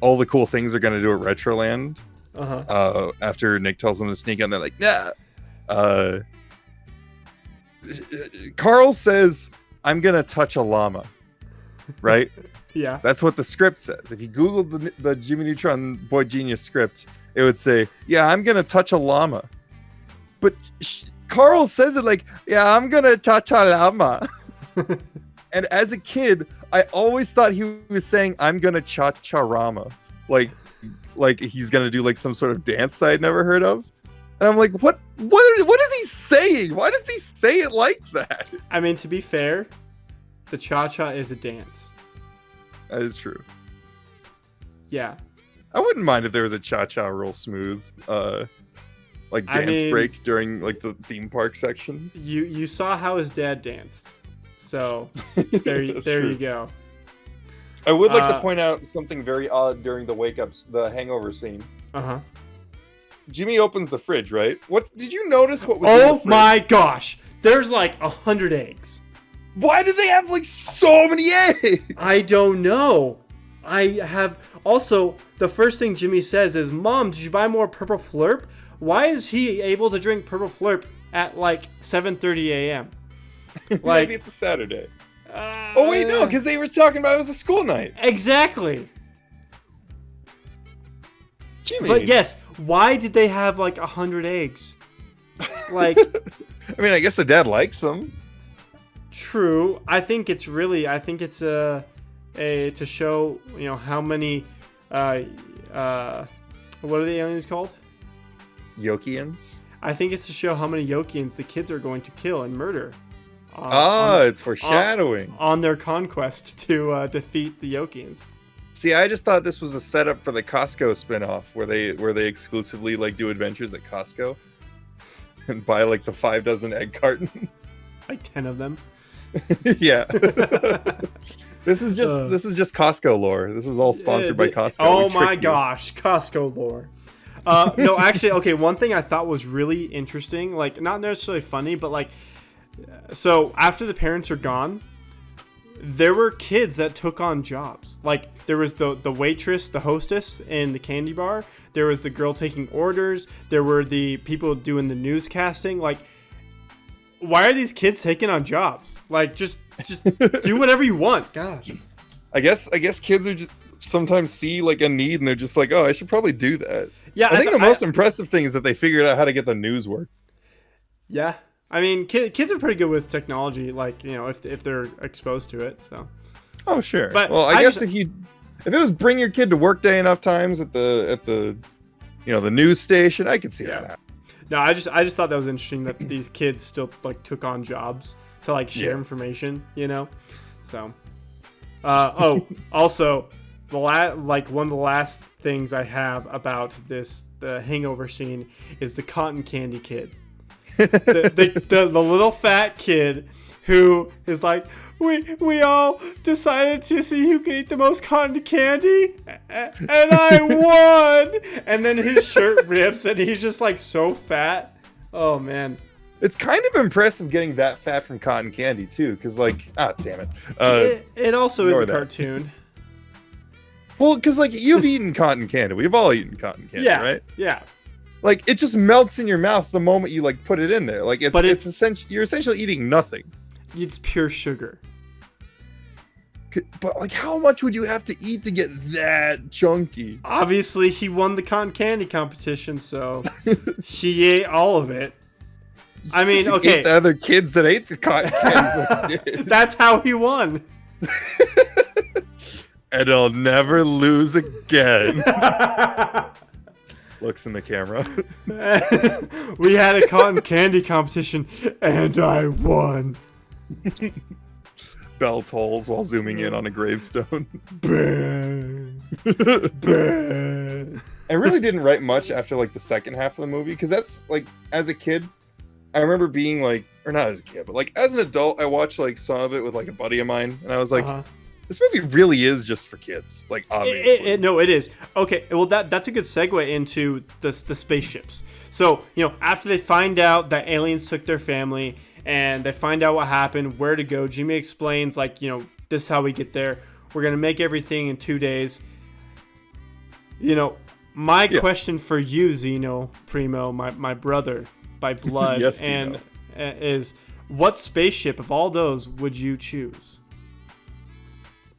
Speaker 1: all the cool things they're going to do at Retroland, after Nick tells them to sneak out, and they're like, nah. Carl says, I'm going to touch a llama. Right?
Speaker 2: Yeah.
Speaker 1: That's what the script says. If you Google the Jimmy Neutron Boy Genius script, it would say, "Yeah, I'm gonna touch a llama," but Carl says it like, "Yeah, I'm gonna touch a llama." And as a kid, I always thought he was saying, "I'm gonna cha-cha-rama," like he's gonna do like some sort of dance that I'd never heard of. And I'm like, what is he saying? Why does he say it like that?
Speaker 2: I mean, to be fair, the cha-cha is a dance.
Speaker 1: That is true.
Speaker 2: Yeah.
Speaker 1: I wouldn't mind if there was a cha-cha real smooth, like dance break during like the theme park section.
Speaker 2: You saw how his dad danced, so there you go.
Speaker 1: I would like to point out something very odd during the hangover scene.
Speaker 2: Uh-huh.
Speaker 1: Jimmy opens the fridge, right? What did you notice? What was in the fridge?
Speaker 2: Oh my gosh! There's like 100 eggs.
Speaker 1: Why do they have like so many eggs?
Speaker 2: I don't know. Also, the first thing Jimmy says is, "Mom, did you buy more Purple Flurp?" Why is he able to drink Purple Flurp at like 7:30 a.m.? Like,
Speaker 1: maybe it's a Saturday. Oh wait, no, because they were talking about it was a school night.
Speaker 2: Exactly.
Speaker 1: Jimmy.
Speaker 2: But yes, why did they have like 100 eggs? Like,
Speaker 1: I mean, I guess the dad likes them.
Speaker 2: True. I think it's to show, how many what are the aliens called?
Speaker 1: Yokians?
Speaker 2: I think it's to show how many Yokians the kids are going to kill and murder.
Speaker 1: It's foreshadowing.
Speaker 2: On their conquest to defeat the Yokians.
Speaker 1: See, I just thought this was a setup for the Costco spin-off where they exclusively like do adventures at Costco and buy like the 5 dozen egg cartons.
Speaker 2: Like 10 of them.
Speaker 1: Yeah. This is just Costco lore. This was all sponsored by Costco.
Speaker 2: Oh my gosh, Costco lore. No, actually, okay, one thing I thought was really interesting, like not necessarily funny, but like, so after the parents are gone, there were kids that took on jobs. Like there was the waitress, the hostess in the candy bar. There was the girl taking orders. There were the people doing the newscasting. Like, why are these kids taking on jobs? Like, just do whatever you want. Gosh.
Speaker 1: I guess kids are just sometimes see like a need and they're just like, oh, I should probably do that.
Speaker 2: Yeah,
Speaker 1: I think the most impressive thing is that they figured out how to get the news work.
Speaker 2: Yeah. I mean, kids are pretty good with technology, like, if they're exposed to it, so.
Speaker 1: Oh, sure.
Speaker 2: But
Speaker 1: well, I guess if it was bring your kid to work day enough times at the the news station, I could see that.
Speaker 2: No, I just thought that was interesting that these kids still like took on jobs to like share information, So, also one of the last things I have about the hangover scene is the cotton candy kid. the little fat kid who is like, we all decided to see who could eat the most cotton candy, and I won. And then his shirt rips, and he's just like so fat. Oh man,
Speaker 1: it's kind of impressive getting that fat from cotton candy too, because like, damn it.
Speaker 2: It also is a cartoon.
Speaker 1: Well, because like you've eaten cotton candy, we've all eaten cotton candy, right?
Speaker 2: Yeah.
Speaker 1: Like it just melts in your mouth the moment you like put it in there. Like it's essentially you're essentially eating nothing.
Speaker 2: It's pure sugar.
Speaker 1: But like, how much would you have to eat to get that chunky?
Speaker 2: Obviously, he won the cotton candy competition, so he ate all of it. I mean, okay.
Speaker 1: The other kids that ate the cotton candy.
Speaker 2: That's how he won.
Speaker 1: And I'll never lose again. Looks in the camera.
Speaker 2: We had a cotton candy competition, and I won.
Speaker 1: Bell tolls while zooming in on a gravestone.
Speaker 2: Bang. Bang.
Speaker 1: I really didn't write much after like the second half of the movie, because that's like, as a kid, I remember being like, or not as a kid, but like as an adult, I watched like some of it with like a buddy of mine, and I was like, this movie really is just for kids. Like, obviously.
Speaker 2: No, it is. Okay, well, that's a good segue into the spaceships. So, after they find out that aliens took their family, and they find out what happened, where to go, Jimmy explains, like, this is how we get there. We're going to make everything in 2 days. My question for you, Zino Primo, my brother by blood,
Speaker 1: yes,
Speaker 2: and is what spaceship of all those would you choose?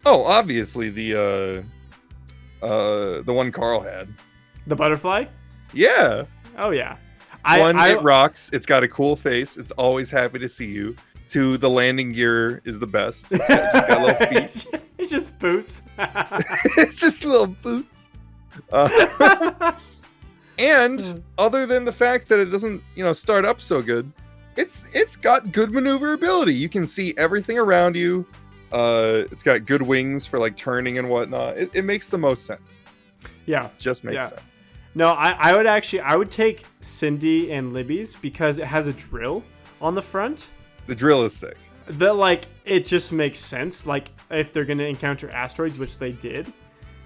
Speaker 1: Oh, obviously the one Carl had.
Speaker 2: The butterfly?
Speaker 1: Yeah.
Speaker 2: Oh yeah.
Speaker 1: It rocks. It's got a cool face. It's always happy to see you. 2, the landing gear is the best. It's got little feet.
Speaker 2: It's just boots.
Speaker 1: It's just little boots. And other than the fact that it doesn't, start up so good, it's got good maneuverability. You can see everything around you. It's got good wings for like turning and whatnot. It makes the most sense.
Speaker 2: Yeah,
Speaker 1: just makes sense.
Speaker 2: No, I would take Cindy and Libby's because it has a drill on the front.
Speaker 1: The drill is sick.
Speaker 2: It just makes sense. Like if they're gonna encounter asteroids, which they did.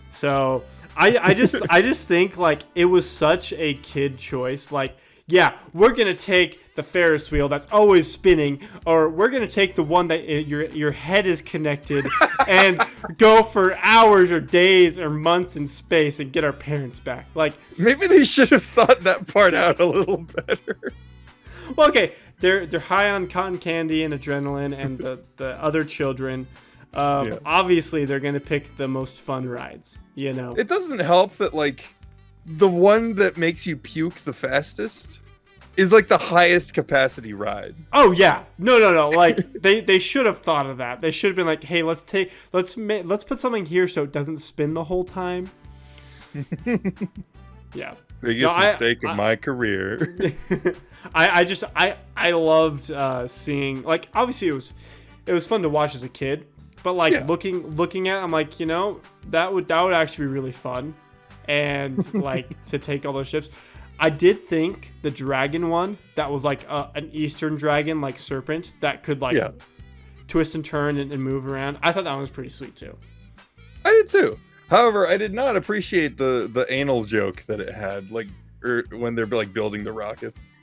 Speaker 2: So I just think like it was such a kid choice. Like, yeah, we're gonna take the Ferris wheel that's always spinning, or we're gonna take the one that your head is connected and go for hours or days or months in space and get our parents back. Like,
Speaker 1: maybe they should have thought that part out a little better.
Speaker 2: Well, okay, they're high on cotton candy and adrenaline and the other children. Obviously, they're gonna pick the most fun rides.
Speaker 1: It doesn't help that like the one that makes you puke the fastest is like the highest capacity ride.
Speaker 2: Oh yeah, no. Like they should have thought of that. They should have been like, hey, let's put something here so it doesn't spin the whole time. Yeah.
Speaker 1: Biggest mistake of my career.
Speaker 2: I loved seeing, like, obviously it was fun to watch as a kid, but like looking at it, I'm like, that would actually be really fun, and like to take all those ships. I did think the dragon one that was like an Eastern dragon, like serpent that could like twist and turn and move around. I thought that one was pretty sweet too.
Speaker 1: I did too. However, I did not appreciate the anal joke that it had, like when they're like building the rockets.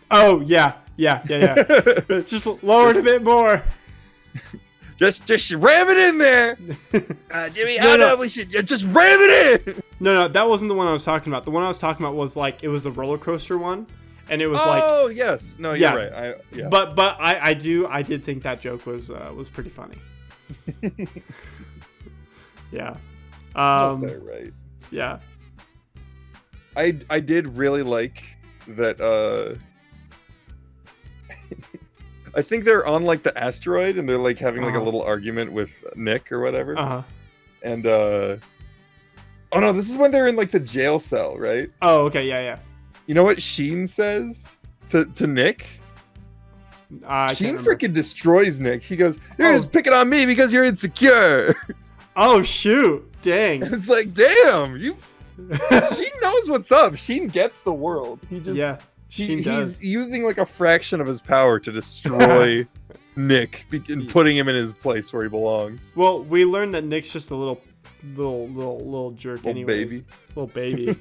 Speaker 2: Oh yeah. Just lower it a bit more.
Speaker 1: Just ram it in there, Jimmy. We should just ram it in.
Speaker 2: No, that wasn't the one I was talking about. The one I was talking about was like it was the roller coaster one, and it was
Speaker 1: oh yes, no, you're right.
Speaker 2: But I did think that joke was pretty funny. Yeah.
Speaker 1: I'll say right.
Speaker 2: Yeah.
Speaker 1: I did really like that. I think they're on like the asteroid and they're like having like a little argument with Nick or whatever. And oh no, this is when they're in like the jail cell, right?
Speaker 2: Oh, okay, yeah.
Speaker 1: You know what Sheen says to Nick? Sheen freaking destroys Nick. He goes, "You're just picking on me because you're insecure."
Speaker 2: Oh shoot! Dang.
Speaker 1: And it's like, damn, Sheen knows what's up. Sheen gets the world. He just he's using like a fraction of his power to destroy Nick and putting him in his place where he belongs.
Speaker 2: Well, we learned that Nick's just a little jerk, little baby.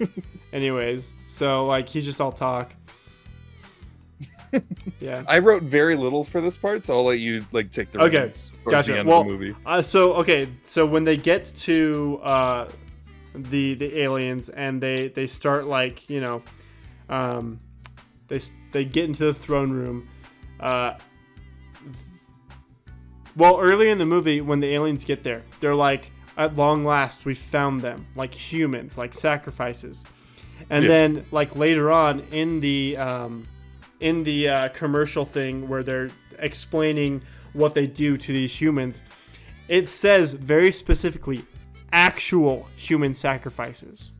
Speaker 2: Anyways, so like he's just all talk. Yeah. I
Speaker 1: wrote very little for this part, so I'll let you like take the reins towards the end of the movie.
Speaker 2: So when they get to the aliens and they start like they get into the throne room. Well, earlier in the movie, when the aliens get there, they're like, at long last, we found them, like humans, like sacrifices. And then, like later on in the commercial thing where they're explaining what they do to these humans, it says very specifically, actual human sacrifices.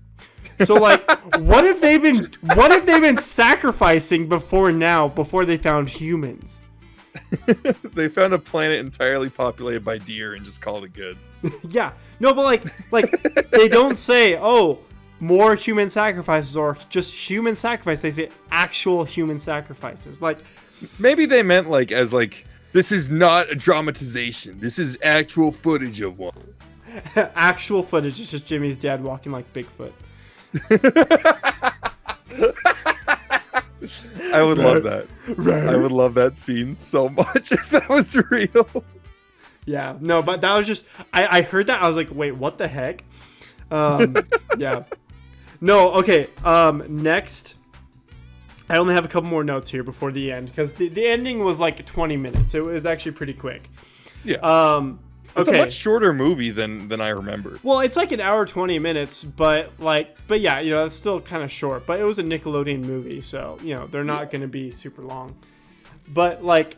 Speaker 2: So like, what have they been sacrificing before they found humans?
Speaker 1: They found a planet entirely populated by deer and just called it good.
Speaker 2: Yeah. No, but like they don't say, oh, more human sacrifices or just human sacrifice. They say actual human sacrifices. Like
Speaker 1: maybe they meant like as like this is not a dramatization. This is actual footage of one.
Speaker 2: Actual footage. It's just Jimmy's dad walking like Bigfoot.
Speaker 1: I would love that. Right. I would love that scene so much if that was real.
Speaker 2: Yeah, no, but that was just I heard that I was like, wait, what the heck? Yeah. No, okay. Next, I only have a couple more notes here before the end because the ending was like 20 minutes. It was actually pretty quick.
Speaker 1: Yeah. It's a
Speaker 2: Okay.
Speaker 1: much shorter movie than I remember.
Speaker 2: Well, it's like an hour 20 minutes, but yeah, it's still kind of short. But it was a Nickelodeon movie, so they're not going to be super long. But like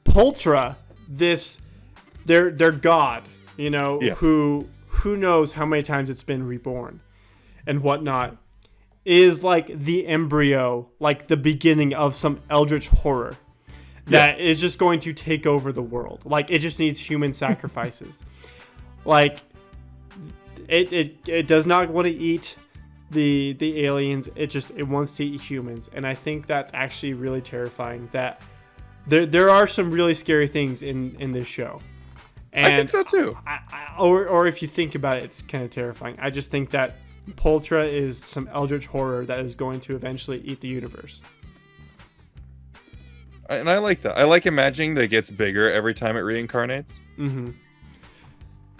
Speaker 2: Poltra, their god, who knows how many times it's been reborn and whatnot, is like the embryo, like the beginning of some eldritch horror that is just going to take over the world. Like, it just needs human sacrifices. Like, it does not want to eat the aliens. It wants to eat humans. And I think that's actually really terrifying, that there are some really scary things in this show. And
Speaker 1: I think so too.
Speaker 2: Or if you think about it, it's kind of terrifying. I just think that Poltra is some eldritch horror that is going to eventually eat the universe.
Speaker 1: And I like that. I like imagining that it gets bigger every time it reincarnates.
Speaker 2: Mm-hmm.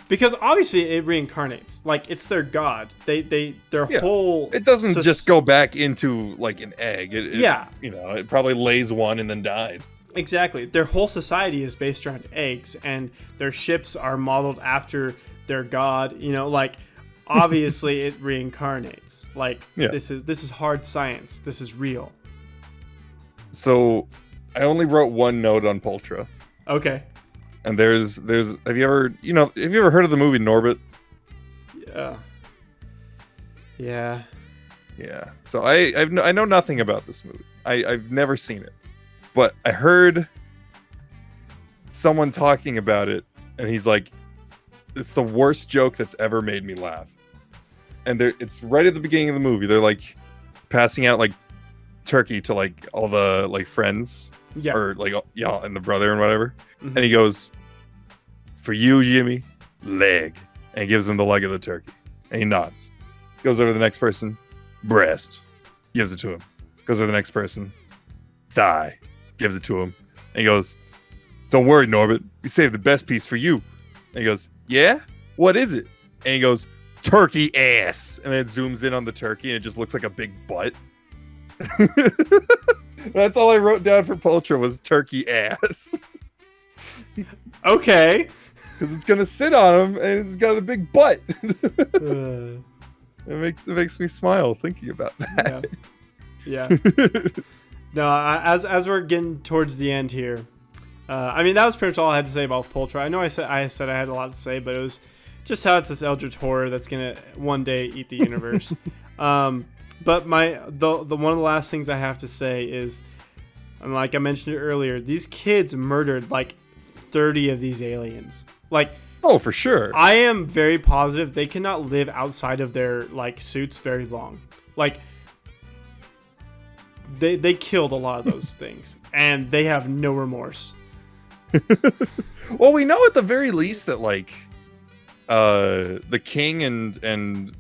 Speaker 2: Because obviously it reincarnates. Like, it's their god. Their whole...
Speaker 1: It doesn't just go back into, like, an egg.
Speaker 2: Yeah.
Speaker 1: It probably lays one and then dies.
Speaker 2: Exactly. Their whole society is based around eggs, and their ships are modeled after their god. Obviously it reincarnates. Like, this is hard science. This is real.
Speaker 1: So... I only wrote one note on Poltra.
Speaker 2: Okay.
Speaker 1: And there's have you ever heard of the movie Norbit?
Speaker 2: Yeah.
Speaker 1: Yeah. So I know nothing about this movie. I've never seen it. But I heard someone talking about it, and he's like, it's the worst joke that's ever made me laugh. And it's right at the beginning of the movie. They're like passing out like turkey to like all the like friends.
Speaker 2: Yeah.
Speaker 1: Or like, and the brother and whatever.
Speaker 2: Mm-hmm.
Speaker 1: And he goes, for you, Jimmy, leg. And he gives him the leg of the turkey. And he nods. Goes over to the next person, breast. Gives it to him. Goes over to the next person, thigh. Gives it to him. And he goes, don't worry, Norbert. We saved the best piece for you. And he goes, yeah? What is it? And he goes, turkey ass. And then it zooms in on the turkey and it just looks like a big butt. That's all I wrote down for Poltra was turkey ass.
Speaker 2: Okay.
Speaker 1: Because it's gonna sit on him and it's got a big butt. It makes me smile thinking about that.
Speaker 2: Yeah. No, as we're getting towards the end here, that was pretty much all I had to say about Poltra. I know I said I had a lot to say, but it was just how it's this eldritch horror that's gonna one day eat the universe. But the one of the last things I have to say is, like I mentioned earlier, these kids murdered like 30 of these aliens. Like,
Speaker 1: oh, for sure.
Speaker 2: I am very positive they cannot live outside of their like suits very long. Like, they killed a lot of those things, and they have no remorse.
Speaker 1: Well, we know at the very least that like the king and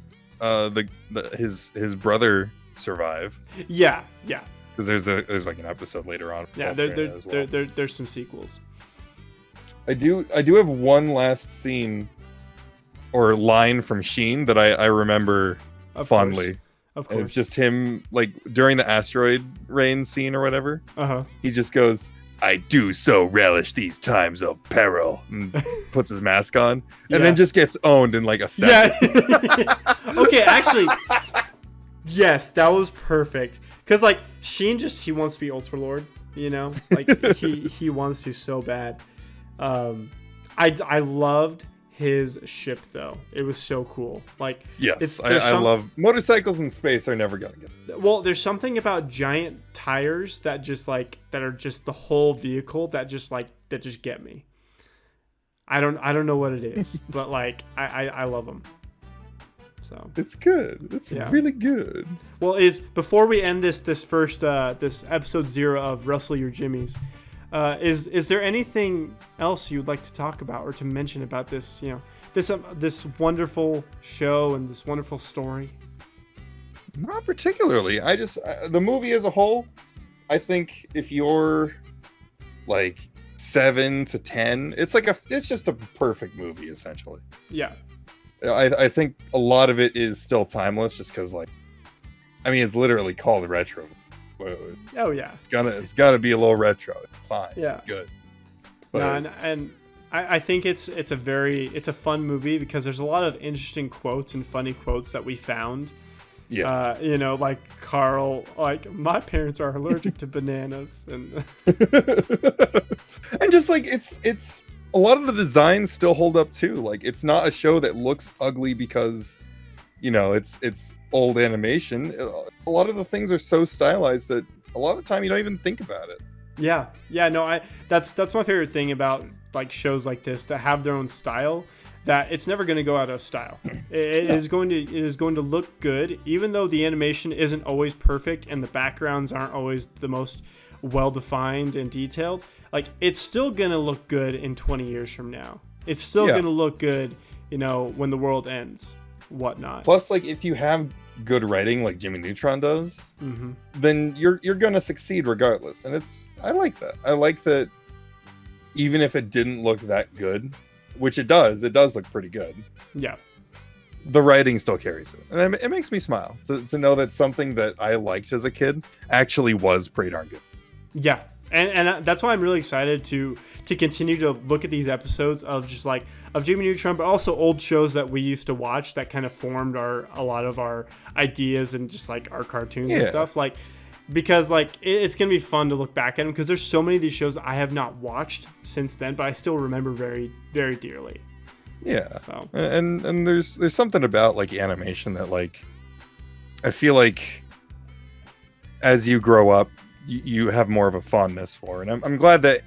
Speaker 1: his brother survive.
Speaker 2: Yeah.
Speaker 1: Because there's like an episode later on.
Speaker 2: Yeah, there's some sequels.
Speaker 1: I do have one last scene or line from Sheen that I remember fondly.
Speaker 2: Of course.
Speaker 1: And it's just him like during the asteroid rain scene or whatever.
Speaker 2: Uh-huh.
Speaker 1: He just goes, I do so relish these times of peril, and puts his mask on, and then just gets owned in like a second.
Speaker 2: Yeah. Okay, actually, yes, that was perfect. Because like Sheen he wants to be Ultra Lord, like he wants to so bad. I loved his ship though. It was so cool. Like,
Speaker 1: yes, I love motorcycles in space are never gonna get.
Speaker 2: Well, there's something about giant tires that are just the whole vehicle that just get me. I don't know what it is, but like I love them. So
Speaker 1: it's good. It's really good.
Speaker 2: Well, before we end this first this episode 0 of Rustle Your Jimmies, is there anything else you'd like to talk about or to mention about this this wonderful show and this wonderful story?
Speaker 1: Not particularly. The movie as a whole, I think if you're like 7 to 10, it's just a perfect movie essentially.
Speaker 2: Yeah.
Speaker 1: I think a lot of it is still timeless just because it's literally called retro.
Speaker 2: Oh yeah.
Speaker 1: It's gotta be a little retro. It's fine.
Speaker 2: Yeah.
Speaker 1: It's good.
Speaker 2: But, no, and I think it's a fun movie because there's a lot of interesting quotes and funny quotes that we found.
Speaker 1: Yeah.
Speaker 2: Like Carl, like, my parents are allergic to bananas, and
Speaker 1: and just like it's a lot of the designs still hold up too. Like, it's not a show that looks ugly because it's old animation. A lot of the things are so stylized that a lot of the time you don't even think about it.
Speaker 2: Yeah, no, that's my favorite thing about like shows like this that have their own style. That it's never going to go out of style. It is going to look good, even though the animation isn't always perfect and the backgrounds aren't always the most well defined and detailed. Like, it's still going to look good in 20 years from now. It's still going to look good, when the world ends, whatnot.
Speaker 1: Plus, like, if you have good writing like Jimmy Neutron does, then you're going to succeed regardless. And I like that. I like that even if it didn't look that good, which it does look pretty good.
Speaker 2: Yeah.
Speaker 1: The writing still carries it. And it makes me smile to know that something that I liked as a kid actually was pretty darn good.
Speaker 2: Yeah. And that's why I'm really excited to continue to look at these episodes of Jimmy Neutron, but also old shows that we used to watch that kind of formed a lot of our ideas and just like our cartoons and stuff. Like, because like it's gonna be fun to look back at them because there's so many of these shows I have not watched since then, but I still remember very, very dearly.
Speaker 1: Yeah.
Speaker 2: So.
Speaker 1: And there's something about like animation that like I feel like as you grow up you have more of a fondness for, and I'm glad that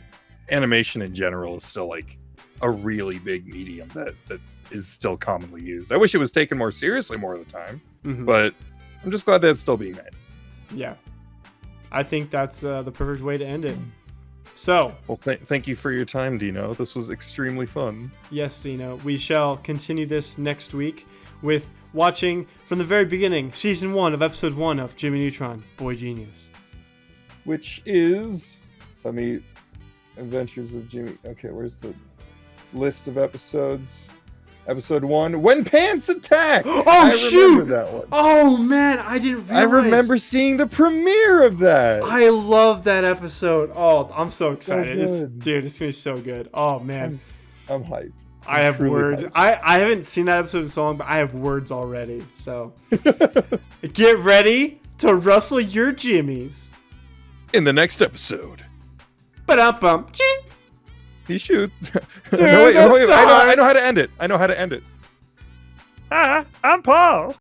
Speaker 1: animation in general is still like a really big medium that is still commonly used. I wish it was taken more seriously more of the time, but I'm just glad that it's still being made.
Speaker 2: Yeah. I think that's the perfect way to end it. So,
Speaker 1: well, thank you for your time, Dino. This was extremely fun.
Speaker 2: Yes, Dino. We shall continue this next week with watching from the very beginning, season 1 of episode 1 of Jimmy Neutron Boy Genius,
Speaker 1: which is Adventures of Jimmy. Okay, where's the list of episodes? Episode 1, When Pants Attack!
Speaker 2: Oh, shoot!
Speaker 1: Remember that one.
Speaker 2: Oh, man, I didn't realize.
Speaker 1: I remember seeing the premiere of that.
Speaker 2: I love that episode. Oh, I'm so excited.
Speaker 1: So
Speaker 2: it's going to be so good. Oh, man.
Speaker 1: I'm hyped.
Speaker 2: I have words. I haven't seen that episode in so long, but I have words already. So get ready to rustle your jimmies.
Speaker 1: In the next episode.
Speaker 2: Ba-dum-bum.
Speaker 1: He shoot.
Speaker 2: Dude,
Speaker 1: no, wait, I know how to end it.
Speaker 3: I'm Paul.